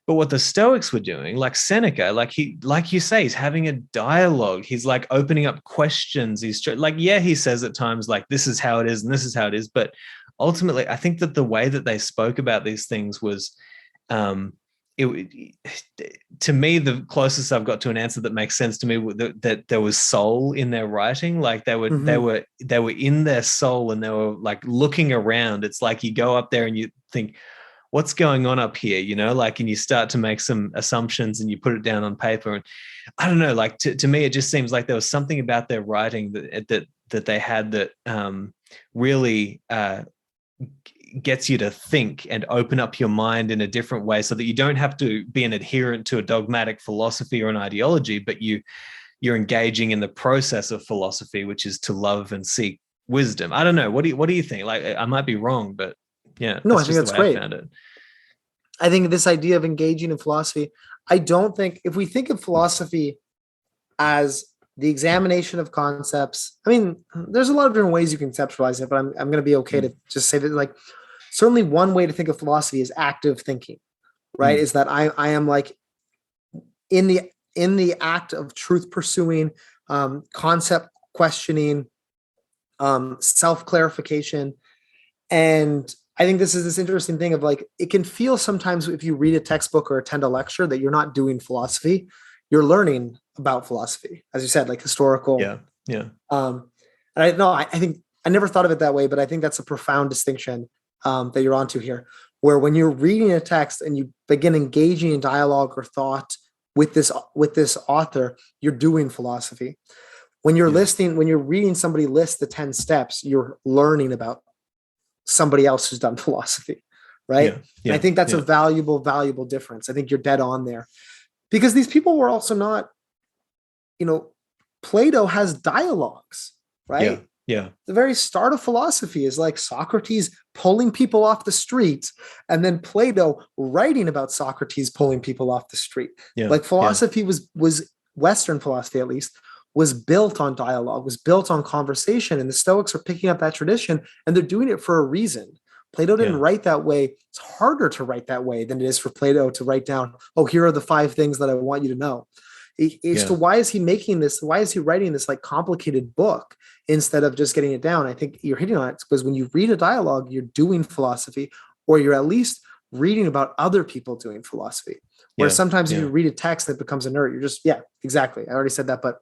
But what the Stoics were doing, like Seneca, like you say, he's having a dialogue. He's like opening up questions. He's like, yeah, he says at times like, this is how it is and this is how it is. But ultimately, I think that the way that they spoke about these things was, to me, the closest I've got to an answer that makes sense to me, that there was soul in their writing. Like they were in their soul and they were like looking around. It's like you go up there and you think, what's going on up here? And you start to make some assumptions and you put it down on paper. And I don't know, like to me, it just seems like there was something about their writing that they had that really gets you to think and open up your mind in a different way, so that you don't have to be an adherent to a dogmatic philosophy or an ideology, but you're engaging in the process of philosophy, which is to love and seek wisdom. I don't know. What do you think? Like, I might be wrong, but yeah. No, I think that's great. I think this idea of engaging in philosophy, I don't think, if we think of philosophy as the examination of concepts, I mean, there's a lot of different ways you conceptualize it, but I'm going to be okay to just say that, like, certainly one way to think of philosophy is active thinking, right? Is that I am like in the act of truth pursuing, concept questioning, self-clarification. And I think this is this interesting thing of like, it can feel sometimes, if you read a textbook or attend a lecture, that you're not doing philosophy, you're learning about philosophy, as you said, like historical. Yeah. And I think I never thought of it that way, but I think that's a profound distinction that you're onto here, where when you're reading a text and you begin engaging in dialogue or thought with this author, you're doing philosophy. When you're when you're reading somebody list the 10 steps, you're learning about somebody else who's done philosophy, right? And I think that's a valuable difference. I think you're dead on there, because these people were also not, Plato has dialogues, right? The very start of philosophy is like Socrates pulling people off the street, and then Plato writing about Socrates pulling people off the street. Like philosophy was Western philosophy, at least, was built on dialogue, was built on conversation, and the Stoics are picking up that tradition, and they're doing it for a reason. Plato didn't write that way. It's harder to write that way than it is for Plato to write down, oh, here are the 5 things that I want you to know. So why is he making this? Why is he writing this like complicated book instead of just getting it down? I think you're hitting on it, because when you read a dialogue, you're doing philosophy, or you're at least reading about other people doing philosophy. Where sometimes if you read a text that becomes inert, you're just, exactly. I already said that, but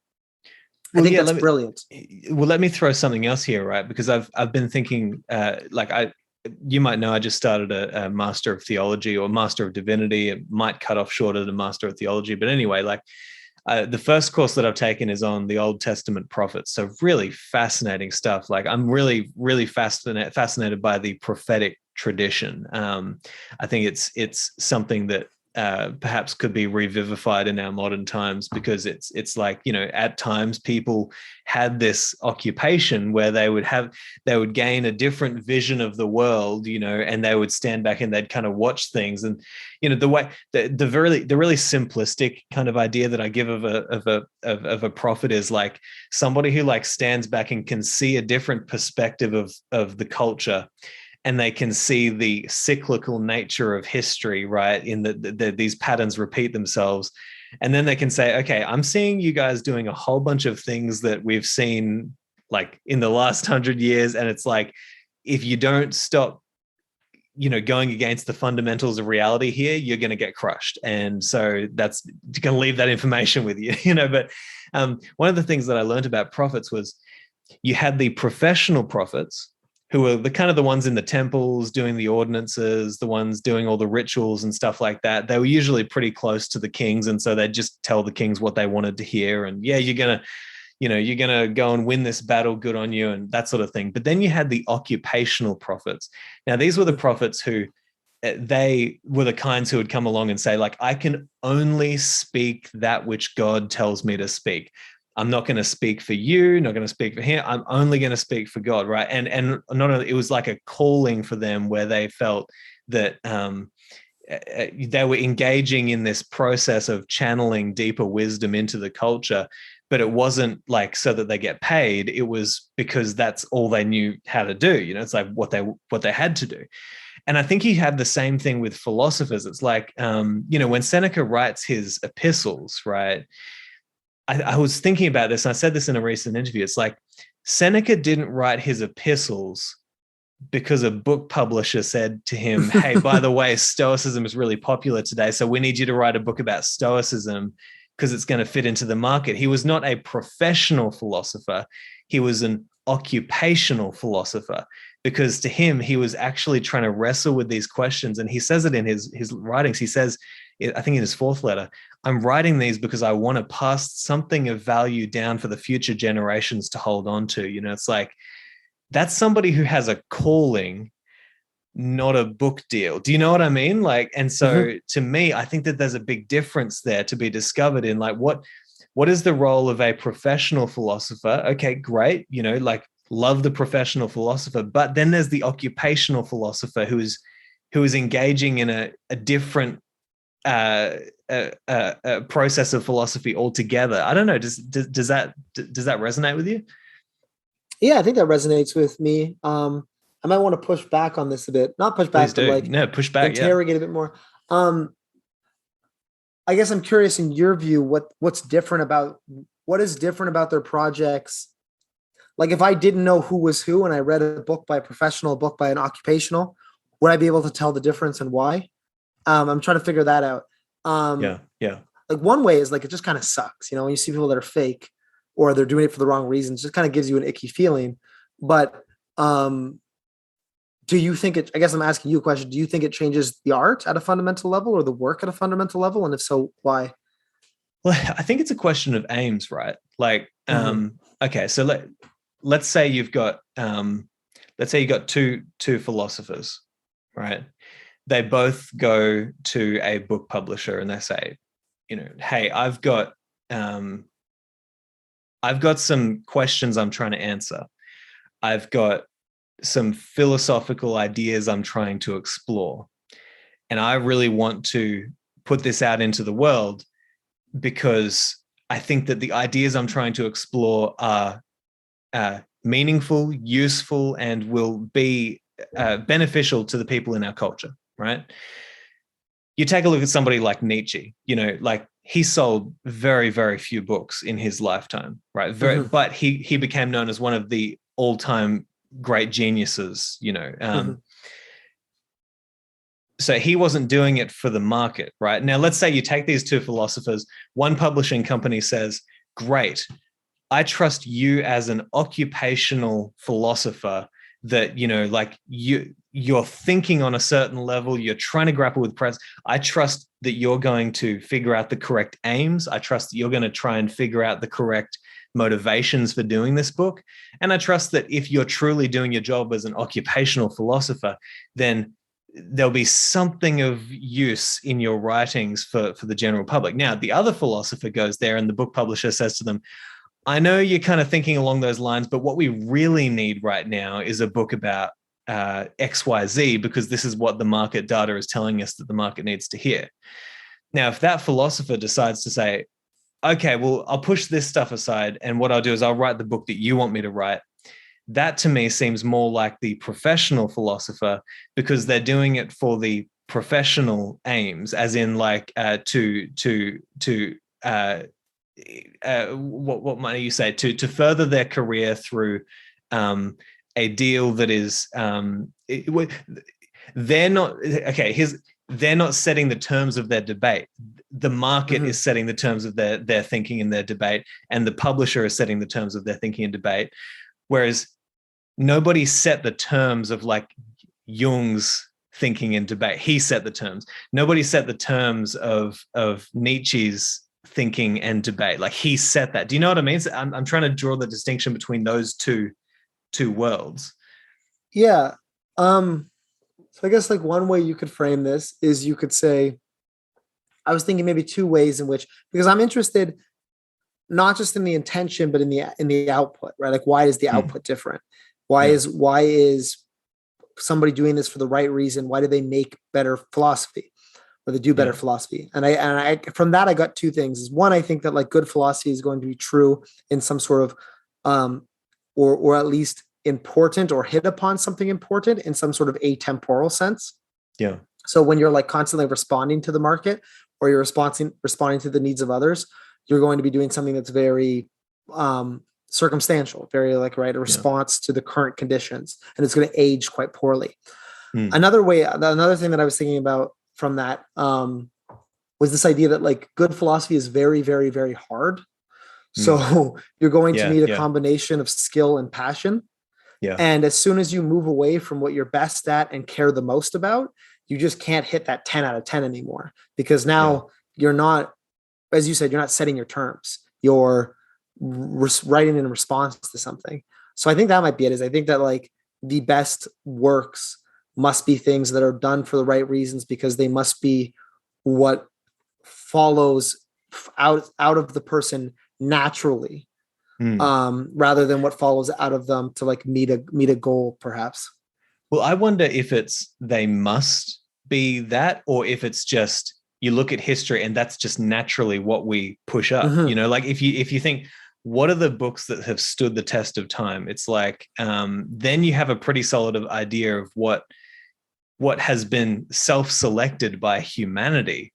I think that's brilliant. Well, let me throw something else here, right? Because I've been thinking, you might know, I just started a Master of Theology or Master of Divinity. It might cut off short of the Master of Theology, but anyway, the first course that I've taken is on the Old Testament prophets. So really fascinating stuff. Like I'm really, really fascinated by the prophetic tradition. I think it's something that perhaps could be revivified in our modern times, because it's like, at times people had this occupation where they would gain a different vision of the world, and they would stand back and they'd kind of watch things. And the really simplistic kind of idea that I give of a prophet is like somebody who like stands back and can see a different perspective of the culture, and they can see the cyclical nature of history, right? In these patterns repeat themselves. And then they can say, okay, I'm seeing you guys doing a whole bunch of things that we've seen like in the last 100 years. And it's like, if you don't stop, going against the fundamentals of reality here, you're going to get crushed. And so that's going to leave that information with you, but one of the things that I learned about prophets was you had the professional prophets, who were the ones in the temples doing the ordinances, the ones doing all the rituals and stuff like that. They were usually pretty close to the kings. And so they'd just tell the kings what they wanted to hear. And you're going to go and win this battle, good on you, and that sort of thing. But then you had the occupational prophets. Now, these were the prophets who, they were the kinds who would come along and say, like, I can only speak that which God tells me to speak. I'm not going to speak for you, not going to speak for him. I'm only going to speak for God, right? And not only, it was like a calling for them where they felt that they were engaging in this process of channeling deeper wisdom into the culture, but it wasn't like so that they get paid. It was because that's all they knew how to do. It's like what they had to do. And I think he had the same thing with philosophers. It's like, when Seneca writes his epistles, right? I was thinking about this, and I said this in a recent interview. It's like Seneca didn't write his epistles because a book publisher said to him, hey, by the way, Stoicism is really popular today, so we need you to write a book about Stoicism because it's going to fit into the market. He was not a professional philosopher. He was an occupational philosopher, because to him, he was actually trying to wrestle with these questions. And he says it in his writings. He says, I think in his 4th letter, I'm writing these because I want to pass something of value down for the future generations to hold on to. It's like, that's somebody who has a calling, not a book deal. Do you know what I mean? Like, and so to me, I think that there's a big difference there to be discovered in like, what is the role of a professional philosopher? Okay, great. Like, love the professional philosopher, but then there's the occupational philosopher who is engaging in a different process of philosophy altogether. I don't know. Does that resonate with you? Yeah, I think that resonates with me. I might want to push back on this a bit. Not push back, but like push back. Interrogate a bit more. I guess I'm curious, in your view, what is different about their projects? Like, if I didn't know who was who and I read a book by a professional, a book by an occupational, would I be able to tell the difference and why? I'm trying to figure that out. Like, one way is like, it just kind of sucks, when you see people that are fake or they're doing it for the wrong reasons, it just kind of gives you an icky feeling. But do you think I guess I'm asking you a question. Do you think it changes the art at a fundamental level or the work at a fundamental level? And if so, why? Well, I think it's a question of aims, right? Like, okay, so let's say you've got two philosophers, right? They both go to a book publisher and they say, hey, I've got some questions I'm trying to answer. I've got some philosophical ideas I'm trying to explore. And I really want to put this out into the world because I think that the ideas I'm trying to explore are meaningful, useful, and will be beneficial to the people in our culture, right? You take a look at somebody like Nietzsche, like he sold very, very few books in his lifetime, right? But he became known as one of the all-time great geniuses, So he wasn't doing it for the market, right? Now, let's say you take these two philosophers, one publishing company says, great, I trust you as an occupational philosopher that, like you're thinking on a certain level, you're trying to grapple with press. I trust that you're going to figure out the correct aims. I trust that you're going to try and figure out the correct motivations for doing this book. And I trust that if you're truly doing your job as an occupational philosopher, then there'll be something of use in your writings for the general public. Now, the other philosopher goes there and the book publisher says to them, I know you're kind of thinking along those lines, but what we really need right now is a book about XYZ, because this is what the market data is telling us that the market needs to hear. Now, if that philosopher decides to say, okay, well, I'll push this stuff aside, and what I'll do is I'll write the book that you want me to write, that to me seems more like the professional philosopher, because they're doing it for the professional aims, as in like what might you say, to further their career through a deal that is they're not okay. They're not setting the terms of their debate. The market is setting the terms of their thinking and their debate, and the publisher is setting the terms of their thinking and debate. Whereas nobody set the terms of like Jung's thinking and debate. He set the terms. Nobody set the terms of Nietzsche's thinking and debate. Like he set that. Do you know what I mean? So I'm trying to draw the distinction between those two worlds. Yeah. So I guess like one way you could frame this is you could say, I was thinking maybe two ways in which, because I'm interested not just in the intention, but in the output, right? Like why is the output different? Why is somebody doing this for the right reason? Why do they make better philosophy? Or they do better philosophy. And I from that I got two things. Is one, I think that like good philosophy is going to be true in some sort of or at least important, or hit upon something important in some sort of atemporal sense. Yeah. So when you're like constantly responding to the market, or you're responding to the needs of others, you're going to be doing something that's very circumstantial, very like, right, a response to the current conditions, and it's going to age quite poorly. Another thing that I was thinking about from that was this idea that like good philosophy is very, very, very hard. So you're going to need a combination of skill and passion. Yeah. And as soon as you move away from what you're best at and care the most about, you just can't hit that 10 out of 10 anymore, because now you're not, as you said, you're not setting your terms. You're writing in response to something. So I think that might be it. Is I think that like the best works must be things that are done for the right reasons, because they must be what follows out of the person naturally, rather than what follows out of them to like meet a goal, perhaps. Well, I wonder if it's they must be that, or if it's just you look at history and that's just naturally what we push up. Like if you think, what are the books that have stood the test of time? It's like then you have a pretty solid idea of what has been self-selected by humanity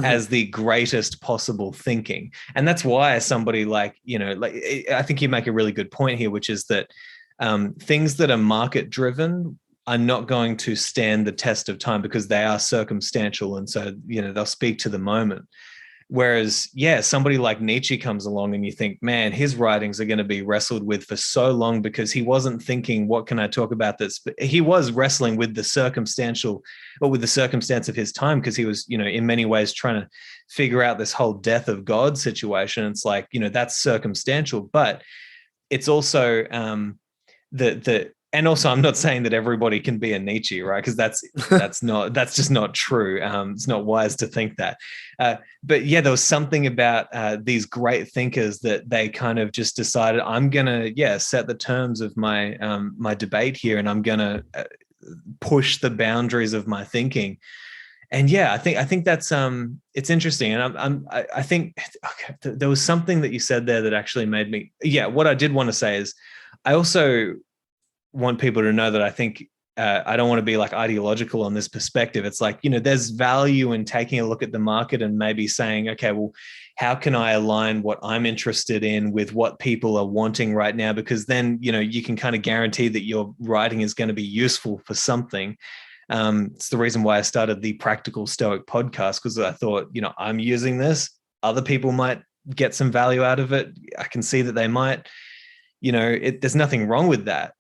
as the greatest possible thinking. And that's why somebody like, I think you make a really good point here, which is that things that are market driven are not going to stand the test of time, because they are circumstantial. And so, they'll speak to the moment. Whereas, yeah, somebody like Nietzsche comes along and you think, man, his writings are going to be wrestled with for so long, because he wasn't thinking, what can I talk about this? But he was wrestling with the circumstantial, or with the circumstance of his time, because he was, in many ways trying to figure out this whole death of God situation. It's like, that's circumstantial, but it's also and also, I'm not saying that everybody can be a Nietzsche, right? Because that's just not true. It's not wise to think that. But yeah, there was something about these great thinkers that they kind of just decided, I'm gonna set the terms of my my debate here, and I'm gonna push the boundaries of my thinking. And yeah, I think that's it's interesting. And I think there was something that you said there that actually made me, what I did want to say is, I also want people to know that I think I don't want to be like ideological on this perspective. It's like, there's value in taking a look at the market and maybe saying, okay, well, how can I align what I'm interested in with what people are wanting right now? Because then, you can kind of guarantee that your writing is going to be useful for something. It's the reason why I started the Practical Stoic podcast, because I thought, I'm using this. Other people might get some value out of it. I can see that they might. There's nothing wrong with that.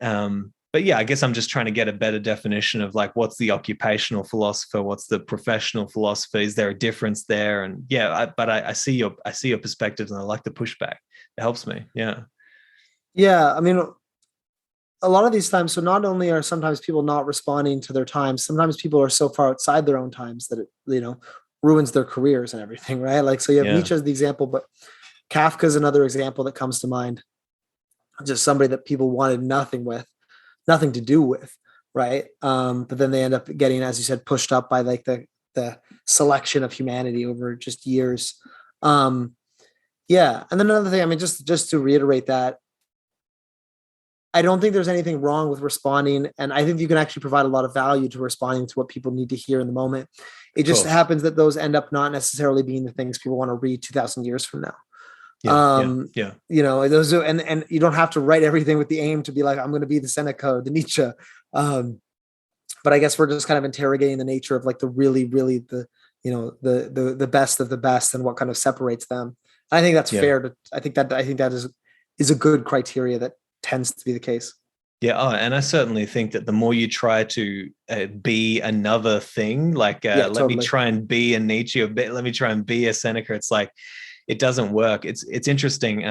But yeah, I guess I'm just trying to get a better definition of like, what's the occupational philosopher? What's the professional philosopher? Is there a difference there? And yeah, I see your perspectives, and I like the pushback. It helps me. Yeah. Yeah. I mean, a lot of these times, so not only are sometimes people not responding to their times, sometimes people are so far outside their own times that it, ruins their careers and everything, right? Like, so you have Nietzsche as the example, but Kafka is another example that comes to mind. Just somebody that people wanted nothing to do with, right? But then they end up getting, as you said, pushed up by like the selection of humanity over just years. And then another thing, I mean, just to reiterate that, I don't think there's anything wrong with responding, and I think you can actually provide a lot of value to responding to what people need to hear in the moment. It just happens that those end up not necessarily being the things people want to read 2,000 years from now. Those are, and you don't have to write everything with the aim to be like, I'm going to be the Seneca, the Nietzsche. But I guess we're just kind of interrogating the nature of like the really, really the best of the best and what kind of separates them. I think that's fair. I think that is a good criteria that tends to be the case. Yeah, and I certainly think that the more you try to be another thing, like let me try and be a Nietzsche, or let me try and be a Seneca, it's like, it doesn't work. It's interesting.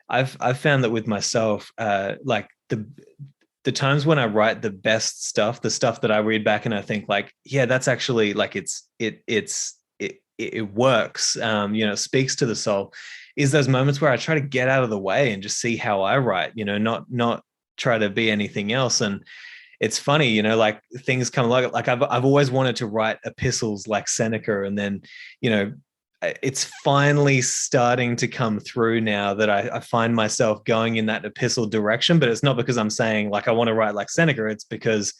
I've found that with myself, like the times when I write the best stuff, the stuff that I read back and I think like, yeah, that's actually like it works. Speaks to the soul. Is those moments where I try to get out of the way and just see how I write. Not try to be anything else. And it's funny, like things come like I've always wanted to write epistles like Seneca, and then it's finally starting to come through now that I find myself going in that epistle direction. But it's not because I'm saying like I want to write like Seneca. It's because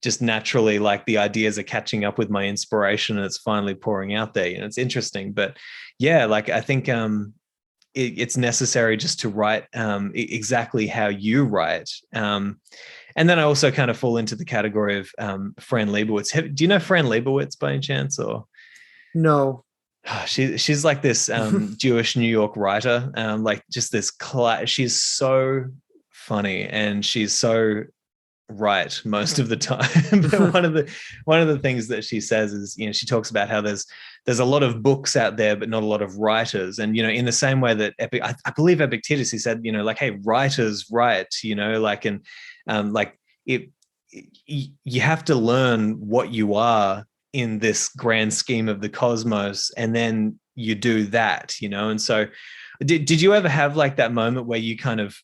just naturally, like the ideas are catching up with my inspiration and it's finally pouring out there. It's interesting. But yeah, like I think it's necessary just to write exactly how you write. And then I also kind of fall into the category of Fran Lebowitz. Do you know Fran Lebowitz by any chance? Or no? She's like this Jewish New York writer, like just this she's so funny and she's so right most of the time. But one of the things that she says is, she talks about how there's a lot of books out there but not a lot of writers. And in the same way that I believe Epictetus, he said, like, hey, writers write, like, and like you have to learn what you are in this grand scheme of the cosmos, and then you do that, and so did you ever have like that moment where you kind of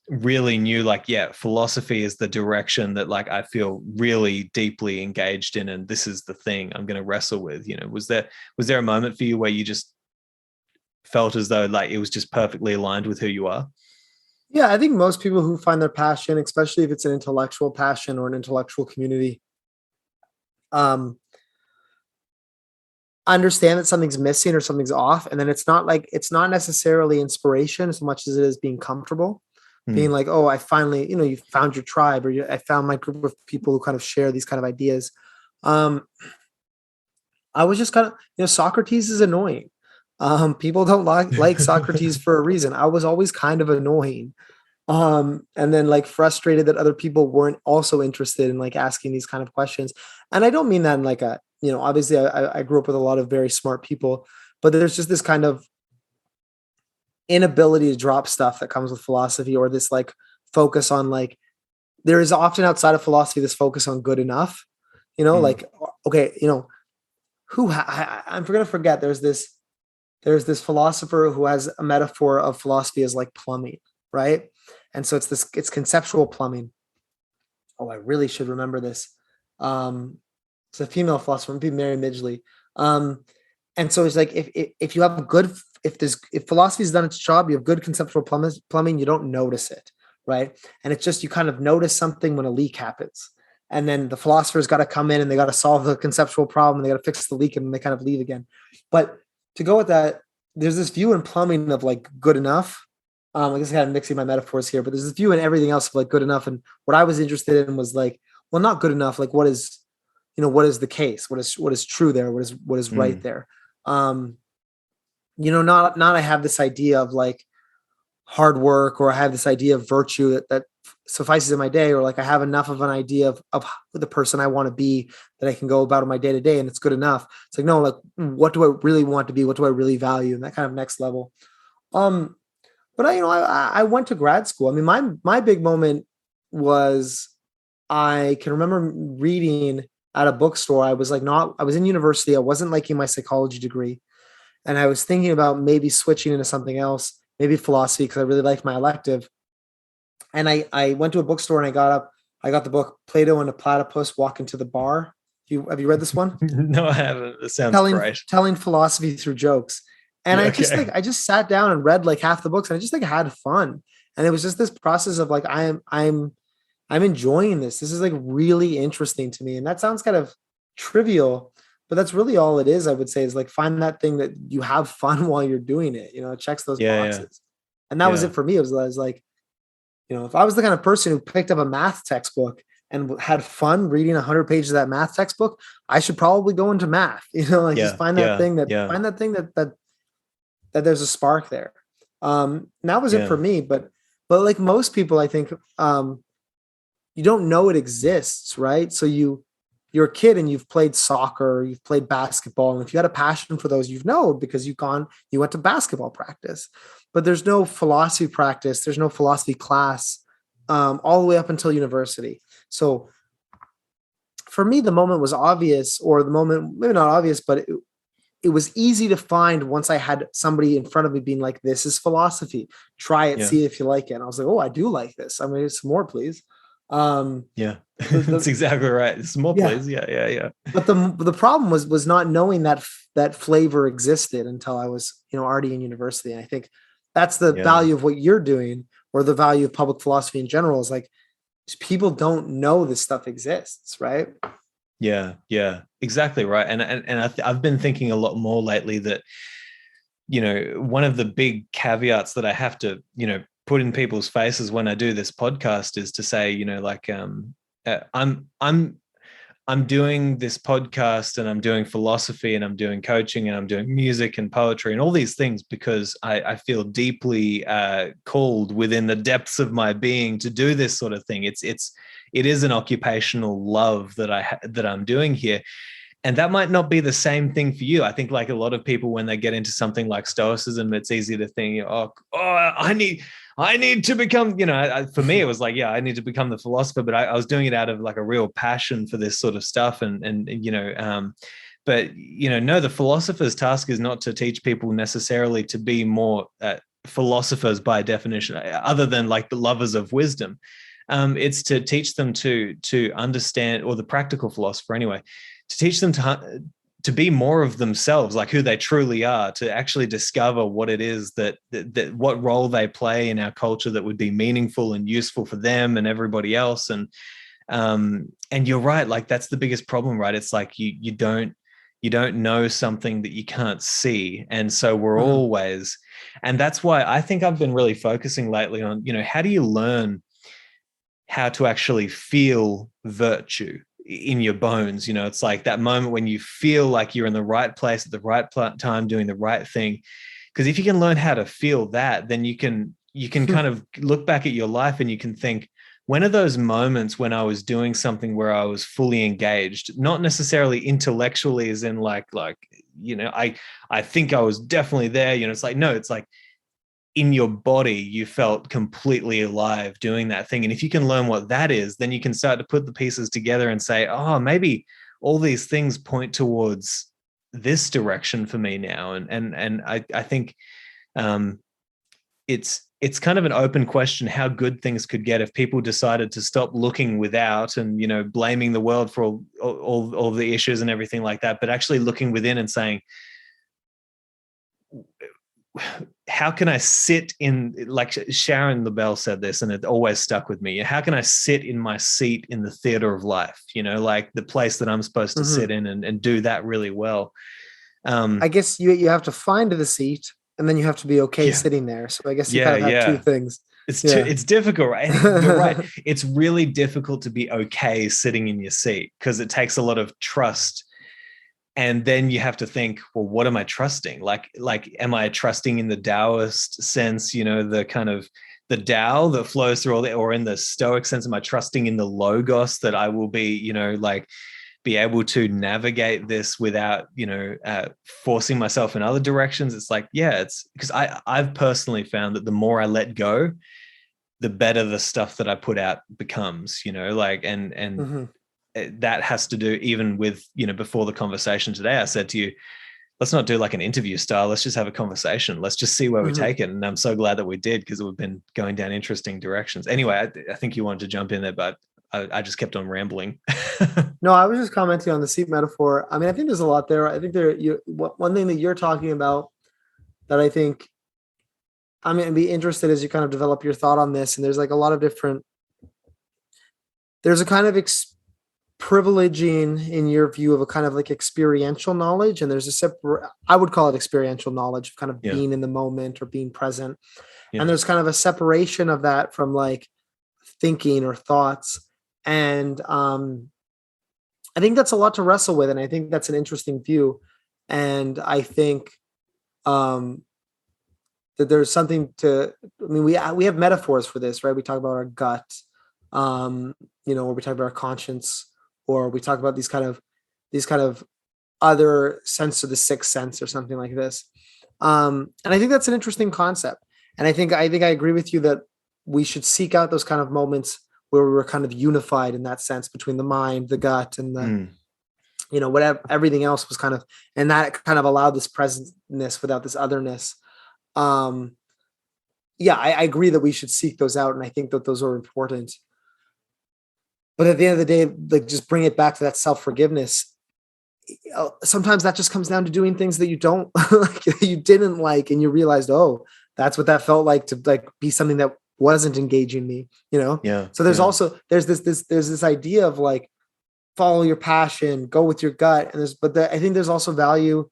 really knew like, yeah, philosophy is the direction that like I feel really deeply engaged in, and this is the thing I'm going to wrestle with? Was there a moment for you where you just felt as though like it was just perfectly aligned with who you are? Yeah, I think most people who find their passion, especially if it's an intellectual passion or an intellectual community, understand that something's missing or something's off. And then it's not necessarily inspiration as much as it is being comfortable, being like, oh, I finally, you found your tribe, or I found my group of people who kind of share these kind of ideas. I was just kind of, Socrates is annoying. People don't like Socrates for a reason. I was always kind of annoying. And then like frustrated that other people weren't also interested in like asking these kind of questions. And I don't mean that in like a, obviously I grew up with a lot of very smart people, but there's just this kind of inability to drop stuff that comes with philosophy, or this like focus on like, there is often outside of philosophy this focus on good enough, like, okay, I'm gonna forget, there's this philosopher who has a metaphor of philosophy as like plumbing, right? And so it's conceptual plumbing. Oh, I really should remember this. It's a female philosopher, maybe Mary Midgley. And so it's like, if you have a good, if philosophy's done its job, you have good conceptual plumbing, you don't notice it, right? And it's just, you kind of notice something when a leak happens. And then the philosopher's got to come in and they got to solve the conceptual problem. They got to fix the leak and they kind of leave again. But to go with that, there's this view in plumbing of like good enough. I guess I kind of mixing my metaphors here, but there's this view in everything else of like good enough. And what I was interested in was like, well, not good enough. Like what is the case? What is true there? What is right there? Not I have this idea of like hard work, or I have this idea of virtue that suffices in my day, or like I have enough of an idea of the person I want to be that I can go about in my day to day and it's good enough. It's like, no, like what do I really want to be? What do I really value? And that kind of next level. But I went to grad school. I mean, my big moment was, I can remember reading at a bookstore. I was in university. I wasn't liking my psychology degree. And I was thinking about maybe switching into something else, maybe philosophy, because I really liked my elective. And I went to a bookstore and I got the book Plato and a Platypus Walk into the Bar. Have you read this one? No, I haven't. It sounds great. Telling philosophy through jokes. And I just sat down and read like half the books, and I just like had fun. And it was just this process of like, I'm enjoying this. This is like really interesting to me. And that sounds kind of trivial, but that's really all it is. I would say is like, find that thing that you have fun while you're doing it. It checks those boxes. Yeah. And that was it for me. It was like, if I was the kind of person who picked up a math textbook and had fun reading 100 pages of that math textbook, I should probably go into math, just find that thing that there's a spark there. And that was it for me. But like most people, I think, you don't know it exists, right? So you're a kid and you've played soccer, you've played basketball. And if you had a passion for those, because you went to basketball practice, but there's no philosophy practice. There's no philosophy class, all the way up until university. So for me, the moment was obvious, or the moment, maybe not obvious, but it was easy to find once I had somebody in front of me being like, this is philosophy, try it, see if you like it. And I was like, oh, I do like this. I mean, some more, please. That's exactly right. Some more, please. Yeah. But the problem was not knowing that flavor existed until I was, already in university. And I think that's the value of what you're doing, or the value of public philosophy in general, is like, people don't know this stuff exists, right? Yeah, exactly right. And I've been thinking a lot more lately that, one of the big caveats that I have to, put in people's faces when I do this podcast is to say, I'm doing this podcast, and I'm doing philosophy, and I'm doing coaching, and I'm doing music and poetry and all these things because I feel deeply called within the depths of my being to do this sort of thing. It is an occupational love that I'm doing here. And that might not be the same thing for you. I think like a lot of people, when they get into something like Stoicism, it's easy to think, I need to become, for me, it was like, I need to become the philosopher, but I was doing it out of like a real passion for this sort of stuff. But no, the philosopher's task is not to teach people necessarily to be more philosophers by definition, other than like the lovers of wisdom. It's to teach them to understand, or the practical philosopher anyway, to teach them to be more of themselves, like who they truly are, to actually discover what it is that what role they play in our culture that would be meaningful and useful for them and everybody else. And you're right, like that's the biggest problem, right? It's like you don't know something that you can't see. And so we're always, and that's why I think I've been really focusing lately on, how do you learn how to actually feel virtue? in your bones. It's like that moment when you feel like you're in the right place at the right time, doing the right thing. Because if you can learn how to feel that, then you can kind of look back at your life and you can think, when are those moments when I was doing something where I was fully engaged, not necessarily intellectually as in like, I think I was definitely there, it's like, no, it's like in your body, you felt completely alive doing that thing. And if you can learn what that is, then you can start to put the pieces together and say, oh, maybe all these things point towards this direction for me now. And I think it's kind of an open question how good things could get if people decided to stop looking without and blaming the world for all the issues and everything like that, but actually looking within and saying, how can I sit in, like Sharon LaBelle said this, and it always stuck with me. How can I sit in my seat in the theater of life? Like the place that I'm supposed to sit in and do that really well. I guess you have to find the seat, and then you have to be okay sitting there. So I guess you kind of have two things. It's difficult, right? You're right. It's really difficult to be okay sitting in your seat because it takes a lot of trust. And then you have to think, well, what am I trusting? Like, am I trusting in the Taoist sense, the kind of the Tao that flows through all that, or in the Stoic sense, am I trusting in the Logos that I will be, be able to navigate this without, forcing myself in other directions? It's like, it's because I've personally found that the more I let go, the better the stuff that I put out becomes, and that has to do even with, before the conversation today, I said to you, let's not do like an interview style. Let's just have a conversation. Let's just see where we take it. And I'm so glad that we did, because we've been going down interesting directions. Anyway, I think you wanted to jump in there, but I just kept on rambling. No, I was just commenting on the seat metaphor. I mean, I think there's a lot there. I think one thing that you're talking about that I think I'm going to be interested as you kind of develop your thought on this. And there's like a lot of there's a kind of privileging in your view of a kind of like experiential knowledge. And there's I would call it experiential knowledge of kind of being in the moment or being present. Yeah. And there's kind of a separation of that from like thinking or thoughts. And I think that's a lot to wrestle with. And I think that's an interesting view. And I think that there's something we have metaphors for this, right? We talk about our gut, or we talk about our conscience, or we talk about these kind of other sense of the sixth sense or something like this. And I think that's an interesting concept. And I think I agree with you that we should seek out those kind of moments where we were kind of unified in that sense between the mind, the gut, and the, whatever, everything else was kind of, and that kind of allowed this presentness without this otherness. I agree that we should seek those out. And I think that those are important. But at the end of the day, like, just bring it back to that self-forgiveness. Sometimes that just comes down to doing things that you don't like, you didn't like, and you realized, oh, that's what that felt like to like be something that wasn't engaging me, Yeah. So there's also, there's this idea of like, follow your passion, go with your gut. And I think there's also value,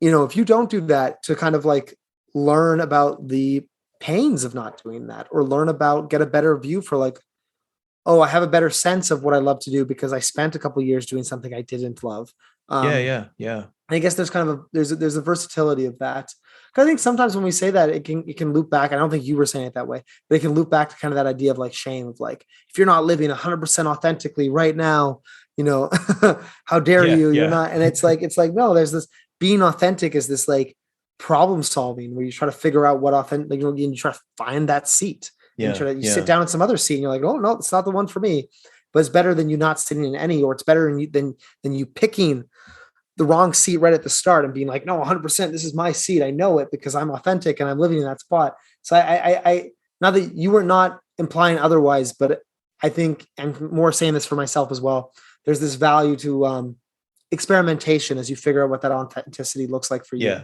if you don't do that, to kind of like learn about the pains of not doing that, or get a better view for like, oh, I have a better sense of what I love to do because I spent a couple of years doing something I didn't love. Yeah. I guess there's kind of there's a versatility of that. Because I think sometimes when we say that, it can loop back. I don't think you were saying it that way, but it can loop back to kind of that idea of like shame of like, if you're not living 100% authentically right now, how dare you? You're not. And it's like no, there's this being authentic is this like problem solving where you try to figure out what authentic, and you try to find that seat. You sit down in some other seat and you're like, oh no, it's not the one for me. But it's better than you not sitting in any, or it's better than you picking the wrong seat right at the start and being like, no, 100%, this is my seat. I know it because I'm authentic and I'm living in that spot. So I not that you were not implying otherwise, but I think, and more saying this for myself as well, there's this value to experimentation as you figure out what that authenticity looks like for you. Yeah.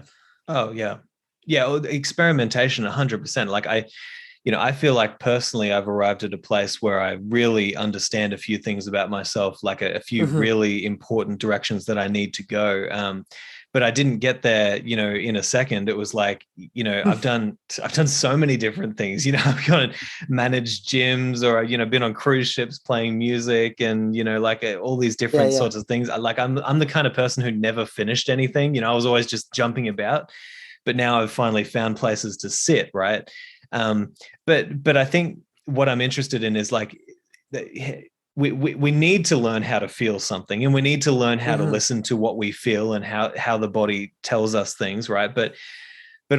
Oh yeah. Yeah. Experimentation 100%. Like I feel like personally I've arrived at a place where I really understand a few things about myself, like a few Mm-hmm. really important directions that I need to go. But I didn't get there, in a second. It was like, I've done so many different things. I've gone and managed gyms, or been on cruise ships playing music, and all these Yeah, different yeah. sorts of things. I'm the kind of person who never finished anything. I was always just jumping about, but now I've finally found places to sit, right? Um, but I think what I'm interested in is like, we need to learn how to feel something, and we need to learn how to Mm-hmm. listen to what we feel and how the body tells us things, right? But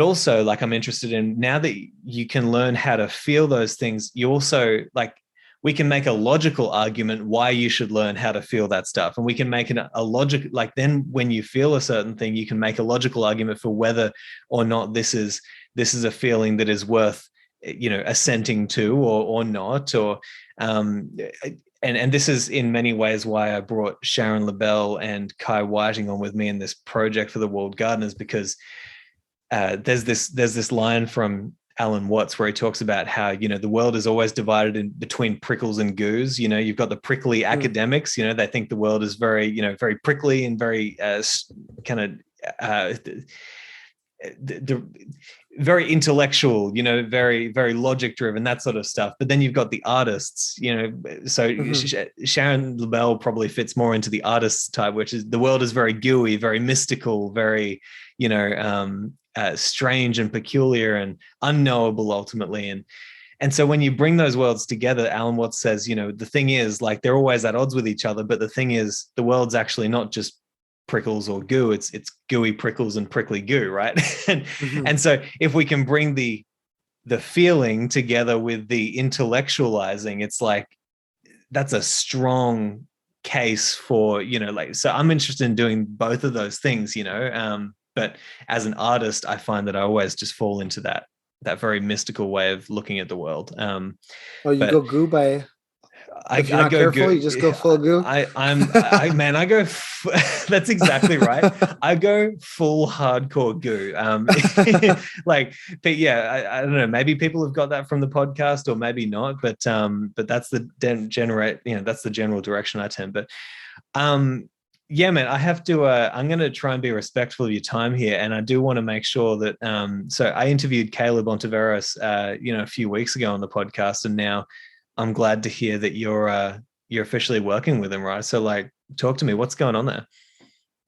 also, like, I'm interested in, now that you can learn how to feel those things, you also, like, we can make a logical argument why you should learn how to feel that stuff. And we can make a logic, like, then when you feel a certain thing, you can make a logical argument for whether or not this is a feeling that is worth, assenting to, or not, or um and this is in many ways why I brought Sharon LaBelle and Kai Whiting on with me in this project for the World Gardeners, because there's this line from Alan Watts where he talks about how, the world is always divided in between prickles and goos. You've got the prickly academics. They think the world is very, very prickly and very kind of the very intellectual, very, very logic driven, that sort of stuff. But then you've got the artists, so Sharon LaBelle probably fits more into the artist type, which is, the world is very gooey, very mystical, very, strange and peculiar and unknowable ultimately. And so when you bring those worlds together, Alan Watts says, the thing is, like, they're always at odds with each other, but the thing is, the world's actually not just prickles or goo, it's gooey prickles and prickly goo, right? and so if we can bring the feeling together with the intellectualizing, it's like, that's a strong case for, like, so I'm interested in doing both of those things, but as an artist, I find that I always just fall into that very mystical way of looking at the world. Oh, you go But goo by, if you're I not go careful, go. you just go full goo. I go. That's exactly right. I go full hardcore goo. Like, but yeah, I don't know. Maybe people have got that from the podcast, or maybe not. But that's the that's the general direction I tend. But yeah, man, I have to. I'm going to try and be respectful of your time here, and I do want to make sure that. So I interviewed Caleb Ontiveros, a few weeks ago on the podcast, and now I'm glad to hear that you're officially working with him, right? So, like, talk to me. What's going on there?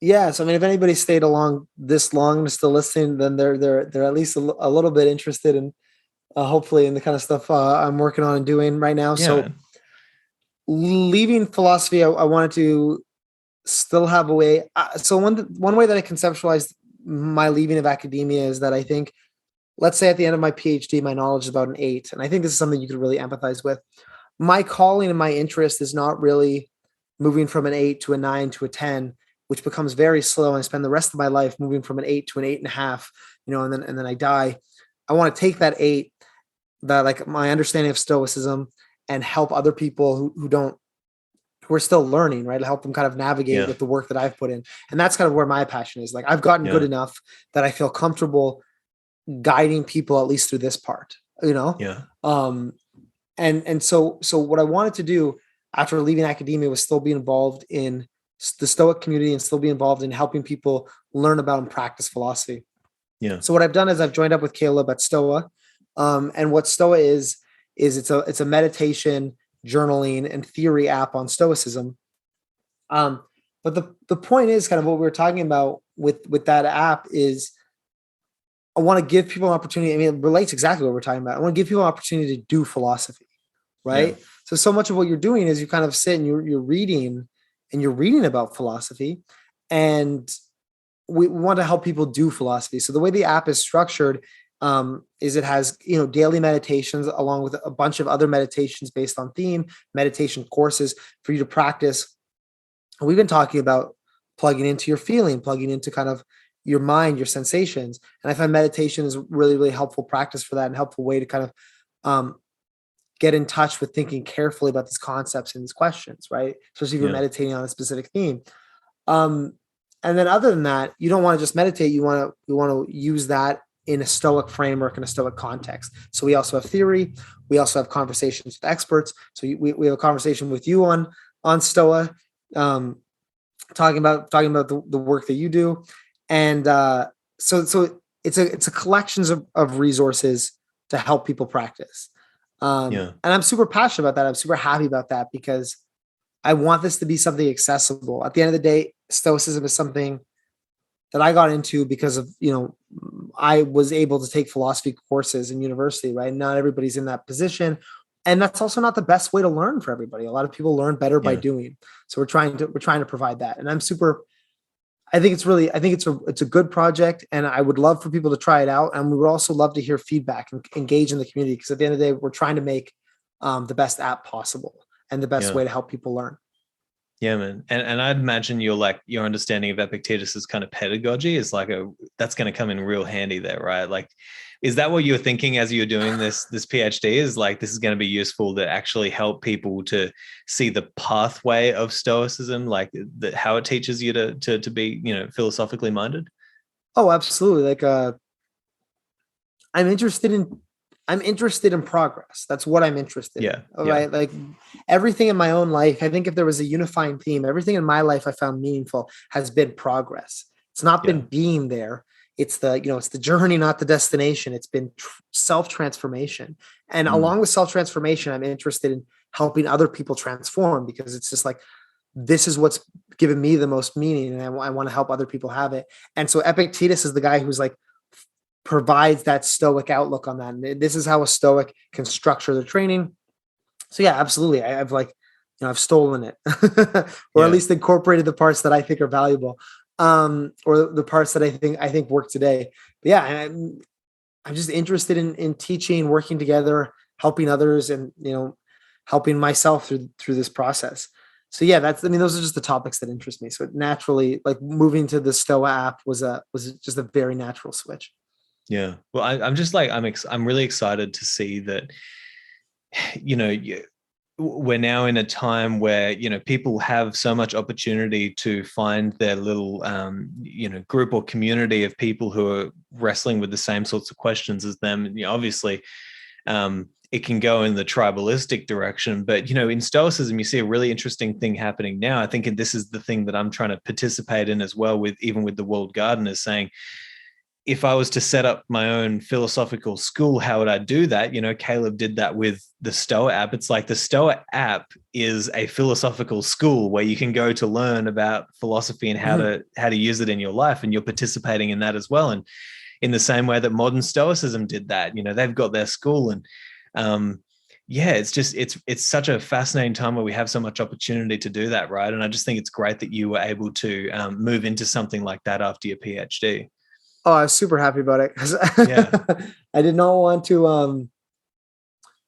Yeah, so I mean, if anybody stayed along this long and still listening, then they're at least a little bit interested in, hopefully, in the kind of stuff I'm working on and doing right now. Yeah, So man. leaving philosophy, I wanted to still have a way. So one way that I conceptualized my leaving of academia is that I think, let's say at the end of my PhD, my knowledge is about an 8, and I think this is something you could really empathize with. My calling and my interest is not really moving from an 8 to a 9 to a 10, which becomes very slow. And I spend the rest of my life moving from an 8 to an 8.5, and then I die. I want to take that 8, that, like, my understanding of Stoicism, and help other people who are still learning, right? Help them kind of navigate Yeah, with the work that I've put in. And that's kind of where my passion is. Like, I've gotten good yeah, enough that I feel comfortable guiding people at least through this part, yeah, Um, and so what I wanted to do after leaving academia was still be involved in the Stoic community and still be involved in helping people learn about and practice philosophy. yeah, So what I've done is I've joined up with Caleb at Stoa. And what Stoa is it's a meditation, journaling, and theory app on Stoicism. But the point is, kind of what we were talking about with that app is, I want to give people an opportunity. I mean, it relates exactly what we're talking about. I want to give people an opportunity to do philosophy, yeah, right? So much of what you're doing is you kind of sit and you're reading about philosophy, and we want to help people do philosophy. So the way the app is structured is it has, daily meditations along with a bunch of other meditations based on theme, meditation courses for you to practice. And we've been talking about plugging into your feeling, plugging into kind of your mind, your sensations. And I find meditation is really, really helpful practice for that, and helpful way to kind of get in touch with thinking carefully about these concepts and these questions, right? Especially if you're yeah, meditating on a specific theme. And then other than that, you don't want to just meditate. You want to use that in a Stoic framework, in a Stoic context. So we also have theory. We also have conversations with experts. So we have a conversation with you on Stoa, talking about the work that you do. And so it's a collections of resources to help people practice. And I'm super passionate about that. I'm super happy about that because I want this to be something accessible. At the end of the day, Stoicism is something that I got into because of, I was able to take philosophy courses in university, right? Not everybody's in that position. And that's also not the best way to learn for everybody. A lot of people learn better by doing. So we're trying to provide that. And I think it's a good project, and I would love for people to try it out. And we would also love to hear feedback and engage in the community, because at the end of the day, we're trying to make the best app possible and the best way to help people learn. Yeah, man. And I'd imagine your understanding of Epictetus's kind of pedagogy is that's going to come in real handy there, right? Like, is that what you were thinking as you were doing this PhD? Is like, this is going to be useful to actually help people to see the pathway of Stoicism, like how it teaches you to be, philosophically minded? Oh, absolutely. Like, I'm interested in progress. That's what I'm interested in. Right. Like everything in my own life, I think if there was a unifying theme, everything in my life I found meaningful has been progress. It's not been being there. It's the journey, not the destination. It's been self-transformation. And along with self-transformation, I'm interested in helping other people transform, because it's just like, this is what's given me the most meaning, and I want to help other people have it. And so Epictetus is the guy who's like, provides that Stoic outlook on that. And this is how a Stoic can structure their training. So yeah, absolutely. I've stolen it or at least incorporated the parts that I think are valuable, or the parts that I think work today. But yeah, I'm just interested in teaching, working together, helping others, and, helping myself through this process. So yeah, those are just the topics that interest me. So naturally, like, moving to the Stoa app was just a very natural switch. Yeah. Well, I'm really excited to see that, we're now in a time where, people have so much opportunity to find their little, group or community of people who are wrestling with the same sorts of questions as them. And, obviously, it can go in the tribalistic direction, but, in Stoicism, you see a really interesting thing happening now. I think this is the thing that I'm trying to participate in as well, even with the Walled Garden, is saying, if I was to set up my own philosophical school, how would I do that? Caleb did that with the Stoa app. It's like the Stoa app is a philosophical school where you can go to learn about philosophy and how to use it in your life, and you're participating in that as well. And in the same way that modern Stoicism did that, they've got their school. And it's such a fascinating time where we have so much opportunity to do that, right? And I just think it's great that you were able to move into something like that after your PhD. Oh, I was super happy about it, because I did not want to.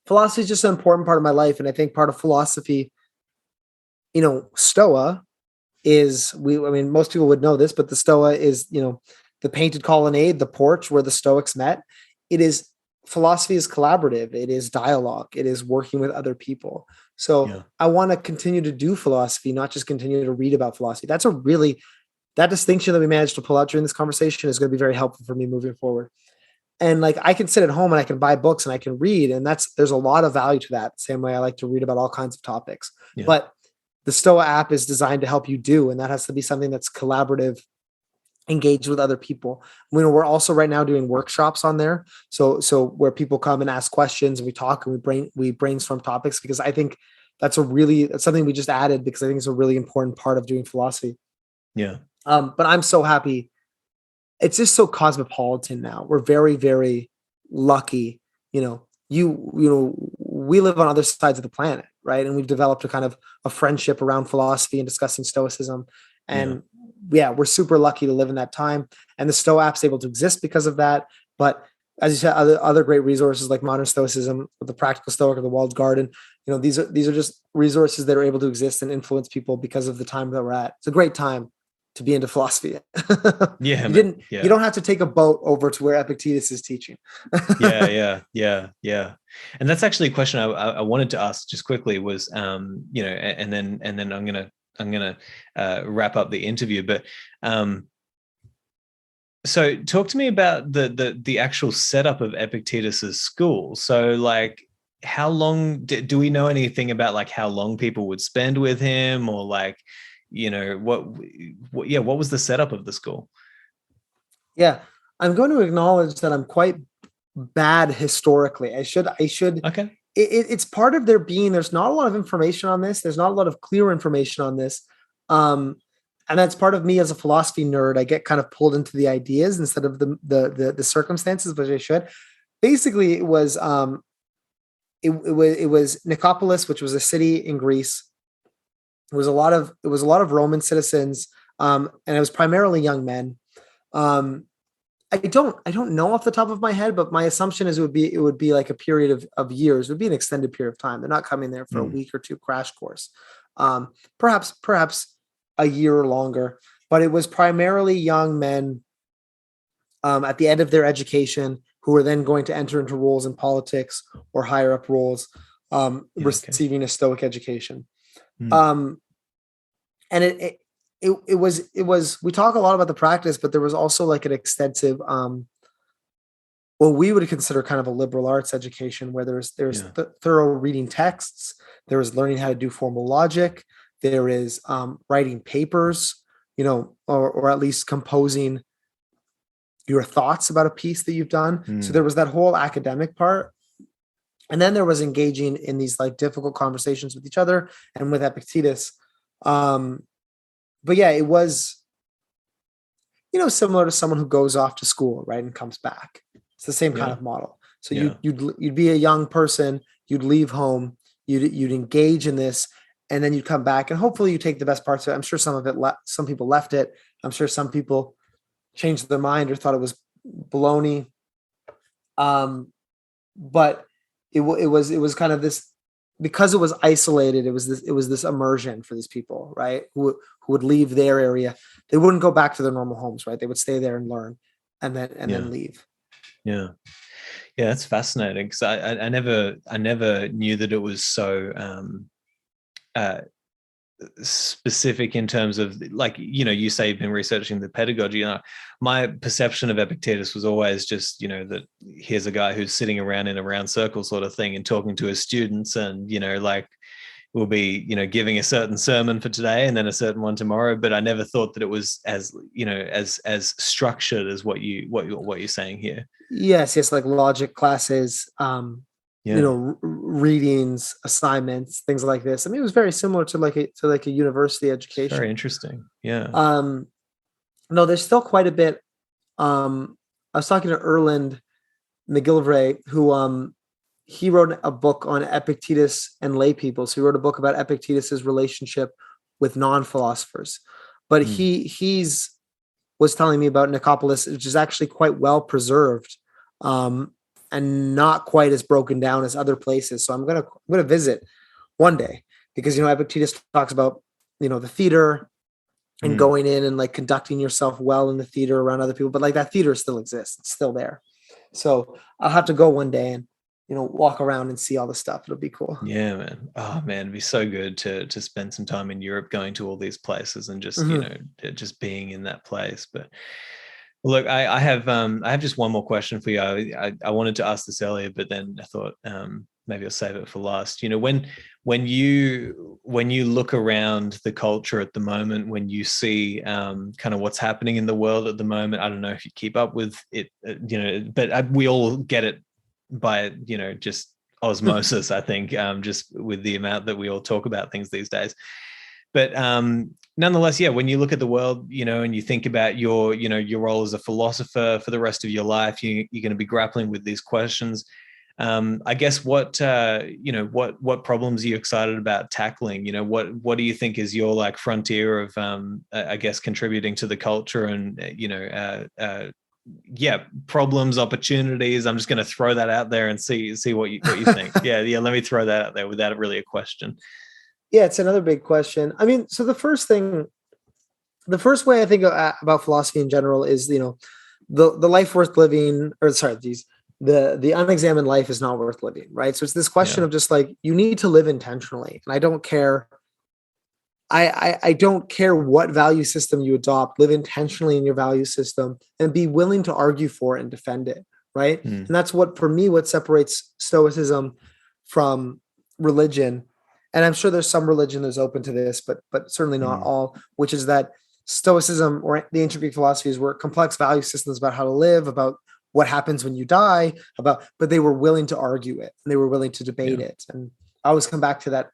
Philosophy is just an important part of my life, and I think part of philosophy, Stoa is most people would know this, but the Stoa is the painted colonnade, the porch where the Stoics met. Philosophy is collaborative. It is dialogue. It is working with other people. So I want to continue to do philosophy, not just continue to read about philosophy. That distinction that we managed to pull out during this conversation is going to be very helpful for me moving forward. And like, I can sit at home and I can buy books and I can read, and there's a lot of value to that. Same way I like to read about all kinds of topics, but the Stoa app is designed to help you do, and that has to be something that's collaborative, engaged with other people. We're also right now doing workshops on there. So where people come and ask questions, and we talk and we brainstorm topics, because I think that's something we just added, because I think it's a really important part of doing philosophy. Yeah. But I'm so happy. It's just so cosmopolitan now. We're very, very lucky. We live on other sides of the planet, right? And we've developed a kind of a friendship around philosophy and discussing Stoicism. And we're super lucky to live in that time. And the Stoa app's able to exist because of that. But as you said, other great resources like Modern Stoicism, or the Practical Stoic, or the Walled Garden, these are just resources that are able to exist and influence people because of the time that we're at. It's a great time to be into philosophy. You don't have to take a boat over to where Epictetus is teaching. Yeah. And that's actually a question I wanted to ask just quickly was, and then I'm gonna wrap up the interview. But So talk to me about the actual setup of Epictetus's school. So like how long do we know anything about like how long people would spend with him, or like, what was the setup of the school? Yeah, I'm going to acknowledge that I'm quite bad historically. I should. Okay. It's part of there being. There's not a lot of information on this. There's not a lot of clear information on this, um, and that's part of me as a philosophy nerd. I get kind of pulled into the ideas instead of the circumstances, which I should. Basically, it was Nicopolis, which was a city in Greece. It was a lot of Roman citizens, and it was primarily young men. Um, I don't know off the top of my head, but my assumption is it would be like a period of years. It would be an extended period of time. They're not coming there for a Mm. week or two crash course. Perhaps a year or longer. But it was primarily young men at the end of their education who were then going to enter into roles in politics or higher up roles, Yeah, okay. receiving a Stoic education. Mm. Um, and it was we talk a lot about the practice, but there was also like an extensive what we would consider kind of a liberal arts education where there's Yeah. thorough reading texts, there is learning how to do formal logic, there is writing papers, or at least composing your thoughts about a piece that you've done. So there Mm. was that whole academic part. And then there was engaging in these like difficult conversations with each other and with Epictetus. Um, but yeah, it was, similar to someone who goes off to school, right, and comes back. It's the same kind Yeah. of model. So Yeah. you'd be a young person, you'd leave home, you'd engage in this, and then you'd come back, and hopefully you take the best parts of it. I'm sure some people left it. I'm sure some people changed their mind or thought it was baloney. But it was kind of this, because it was isolated. It was this immersion for these people, right? Who would leave their area. They wouldn't go back to their normal homes, right? They would stay there and learn, and then Yeah. leave. Yeah. Yeah, that's fascinating because I never knew that it was so uh, specific in terms of like, you say you've been researching the pedagogy. My perception of Epictetus was always just, that here's a guy who's sitting around in a round circle sort of thing and talking to his students, and like we'll be, giving a certain sermon for today and then a certain one tomorrow. But I never thought that it was as, as structured as what you're saying here. Yes, like logic classes, Yeah. readings, assignments, things like this. I mean, it was very similar to like a university It's very education. interesting. Yeah. Um, no, there's still quite a bit. I was talking to Erland McGillivray, who he wrote a book on Epictetus and lay people. So he wrote a book about Epictetus's relationship with non-philosophers. But Mm. he's was telling me about Nicopolis, which is actually quite well preserved, um, and not quite as broken down as other places. So I'm gonna visit one day, because Epictetus talks about the theater and Mm. going in and like conducting yourself well in the theater around other people, but like that theater still exists, it's still there. So I'll have to go one day and walk around and see all the stuff. It'll be cool. Yeah, man. Oh man, it'd be so good to spend some time in Europe, going to all these places and just, Hmm. just being in that place. But look, I have just one more question for you. I wanted to ask this earlier, but then I thought maybe I'll save it for last. When you look around the culture at the moment, when you see kind of what's happening in the world at the moment, I don't know if you keep up with it, but we all get it by just osmosis, I think, just with the amount that we all talk about things these days. But nonetheless, yeah, when you look at the world, and you think about your role as a philosopher for the rest of your life, you're going to be grappling with these questions. I guess what problems are you excited about tackling? What do you think is your like frontier of I guess contributing to the culture, and yeah, problems, opportunities. I'm just going to throw that out there and see what you think. Yeah. Let me throw that out there without really a question. Yeah, it's another big question. I mean, so the first way I think about philosophy in general is, the life worth living, or sorry, the unexamined life is not worth living, right? So it's this question Yeah. of just like, you need to live intentionally, and I don't care I don't care what value system you adopt, live intentionally in your value system and be willing to argue for it and defend it. Right. And that's what, for me, what separates Stoicism from religion. And I'm sure there's some religion that's open to this, but certainly not all, which is that Stoicism, or the ancient Greek philosophies, were complex value systems about how to live, about what happens when you die, but they were willing to argue it and they were willing to debate it. And I always come back to that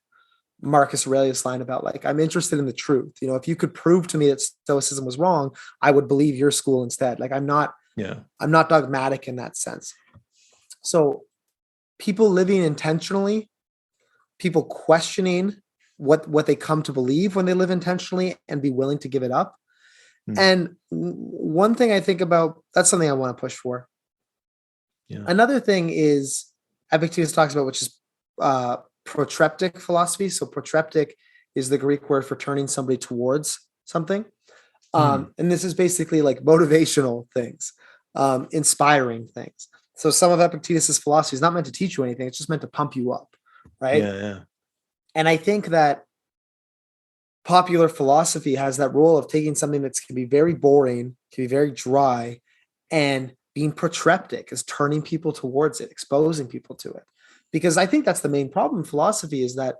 Marcus Aurelius line about, like, I'm interested in the truth. You know, if you could prove to me that Stoicism was wrong, I would believe your school instead. Like, I'm not dogmatic in that sense. So people living intentionally, people questioning what they come to believe when they live intentionally and be willing to give it up. And one thing I think about, that's something I want to push for. Another thing is Epictetus talks about, which is protreptic philosophy. So protreptic is the Greek word for turning somebody towards something. And this is basically like motivational things, inspiring things. So some of Epictetus's philosophy is not meant to teach you anything. It's just meant to pump you up. Right. And I think that popular philosophy has that role of taking something that can be very boring, can be very dry, and being protreptic, is turning people towards it, exposing people to it. Because I think that's the main problem in philosophy, is that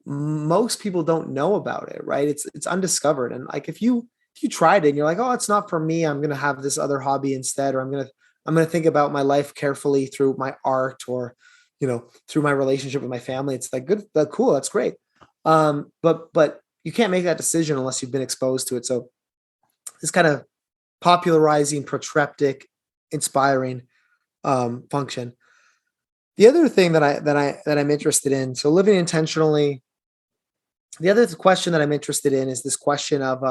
most people don't know about it, right? It's undiscovered. And like, if you tried it and you're like, oh, it's not for me, I'm going to have this other hobby instead, or I'm going to think about my life carefully through my art, or, you know, through my relationship with my family. It's like, good, cool, that's great. But you can't make that decision unless you've been exposed to it. So this kind of popularizing, protreptic, inspiring function. The other thing that I'm interested in, so living intentionally, the other question that I'm interested in is this question of,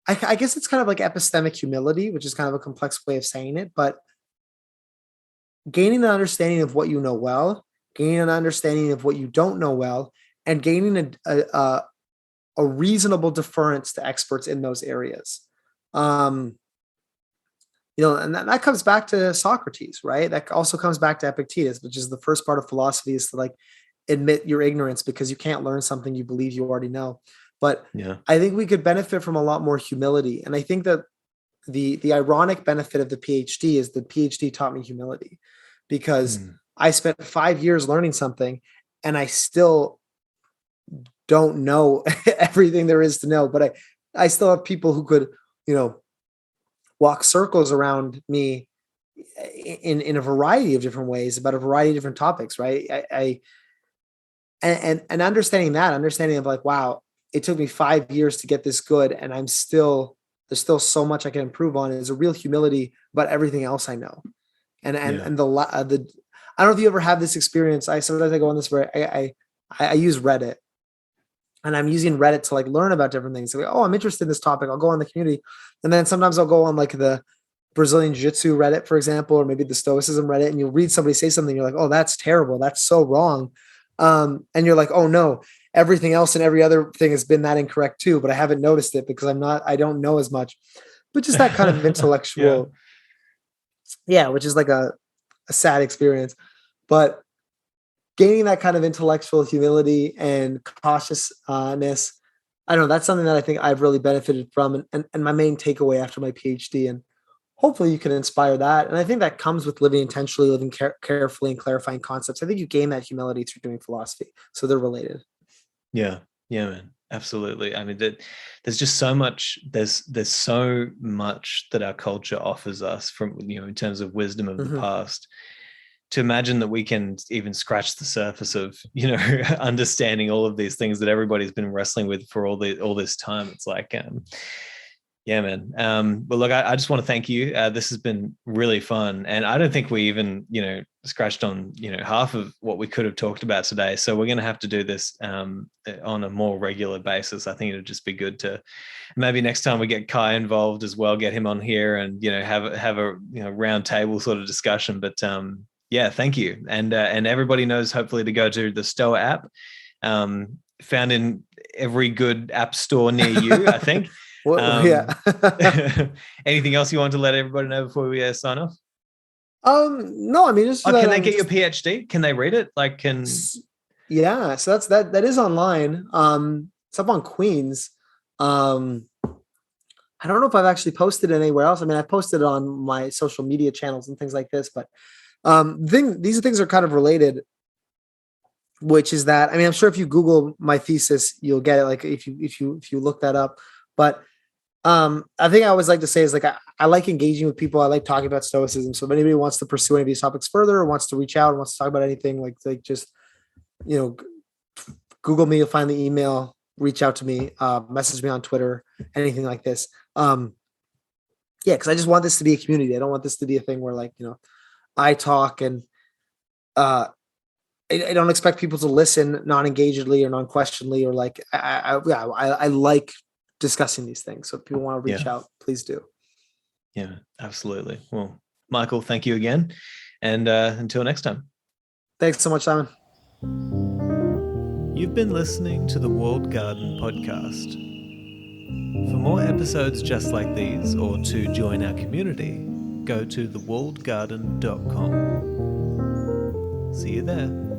I guess it's kind of like epistemic humility, which is kind of a complex way of saying it, but gaining an understanding of what you know well, gaining an understanding of what you don't know well, and gaining a reasonable deference to experts in those areas. You know, and that comes back to Socrates, right? That also comes back to Epictetus, which is the first part of philosophy, is to like admit your ignorance, because you can't learn something you believe you already know. But I think we could benefit from a lot more humility. And I think that the ironic benefit of the PhD is the PhD taught me humility, because I spent 5 years learning something and I still don't know everything there is to know, but I still have people who could, you know, walk circles around me in a variety of different ways about a variety of different topics. Right. And understanding of like, wow, it took me 5 years to get this good, and there's still so much I can improve on, is a real humility about everything else I know. And I don't know if you ever have this experience. Sometimes I go on this where I use Reddit, and I'm using Reddit to like learn about different things. So, oh, I'm interested in this topic, I'll go on the community. And then sometimes I'll go on like the Brazilian Jiu-Jitsu Reddit, for example, or maybe the Stoicism Reddit, and you'll read somebody say something, you're like, oh, that's terrible, that's so wrong. And you're like, oh no, everything else and every other thing has been that incorrect too, but I haven't noticed it because I don't know as much. But just that kind of intellectual, which is like a sad experience. But gaining that kind of intellectual humility and cautiousness, I don't know, that's something that I think I've really benefited from, and my main takeaway after my PhD. And hopefully you can inspire that. And I think that comes with living intentionally, living carefully, and clarifying concepts. I think you gain that humility through doing philosophy. So they're related. Yeah, man, absolutely. I mean, there's just so much. There's so much that our culture offers us, from, you know, in terms of wisdom of the past. To imagine that we can even scratch the surface of, you know, understanding all of these things that everybody's been wrestling with for all this time. It's like, yeah, man. But look, I just want to thank you. This has been really fun, and I don't think we even, you know, scratched on, you know, half of what we could have talked about today. So we're going to have to do this on a more regular basis. I think it'd just be good to maybe next time we get Kai involved as well, get him on here and, you know, have a you know, round table sort of discussion. But yeah, thank you. And everybody knows, hopefully, to go to the Stoa app, found in every good app store near you, I think. Well, yeah. Anything else you want to let everybody know before we sign off? No, I mean, just can they get your PhD? Can they read it? Like, Yeah, so that is online. It's up on Queens. Um, I don't know if I've actually posted it anywhere else. I mean, I posted it on my social media channels and things like this, but these things are kind of related, which is that, I mean, I'm sure if you Google my thesis, you'll get it. Like if you look that up, but I think I always like to say is like, I like engaging with people. I like talking about Stoicism. So if anybody wants to pursue any of these topics further, or wants to reach out, or wants to talk about anything, like just, you know, Google me, you'll find the email, reach out to me, message me on Twitter, anything like this. Yeah, because I just want this to be a community. I don't want this to be a thing where, like, I talk and I don't expect people to listen non-engagedly or non-questioningly, or like I like discussing these things. So if people want to reach out, please do. Yeah, absolutely. Well, Michael, thank you again. And until next time. Thanks so much, Simon. You've been listening to the Walled Garden podcast. For more episodes just like these, or to join our community, go to thewalledgarden.com. See you there.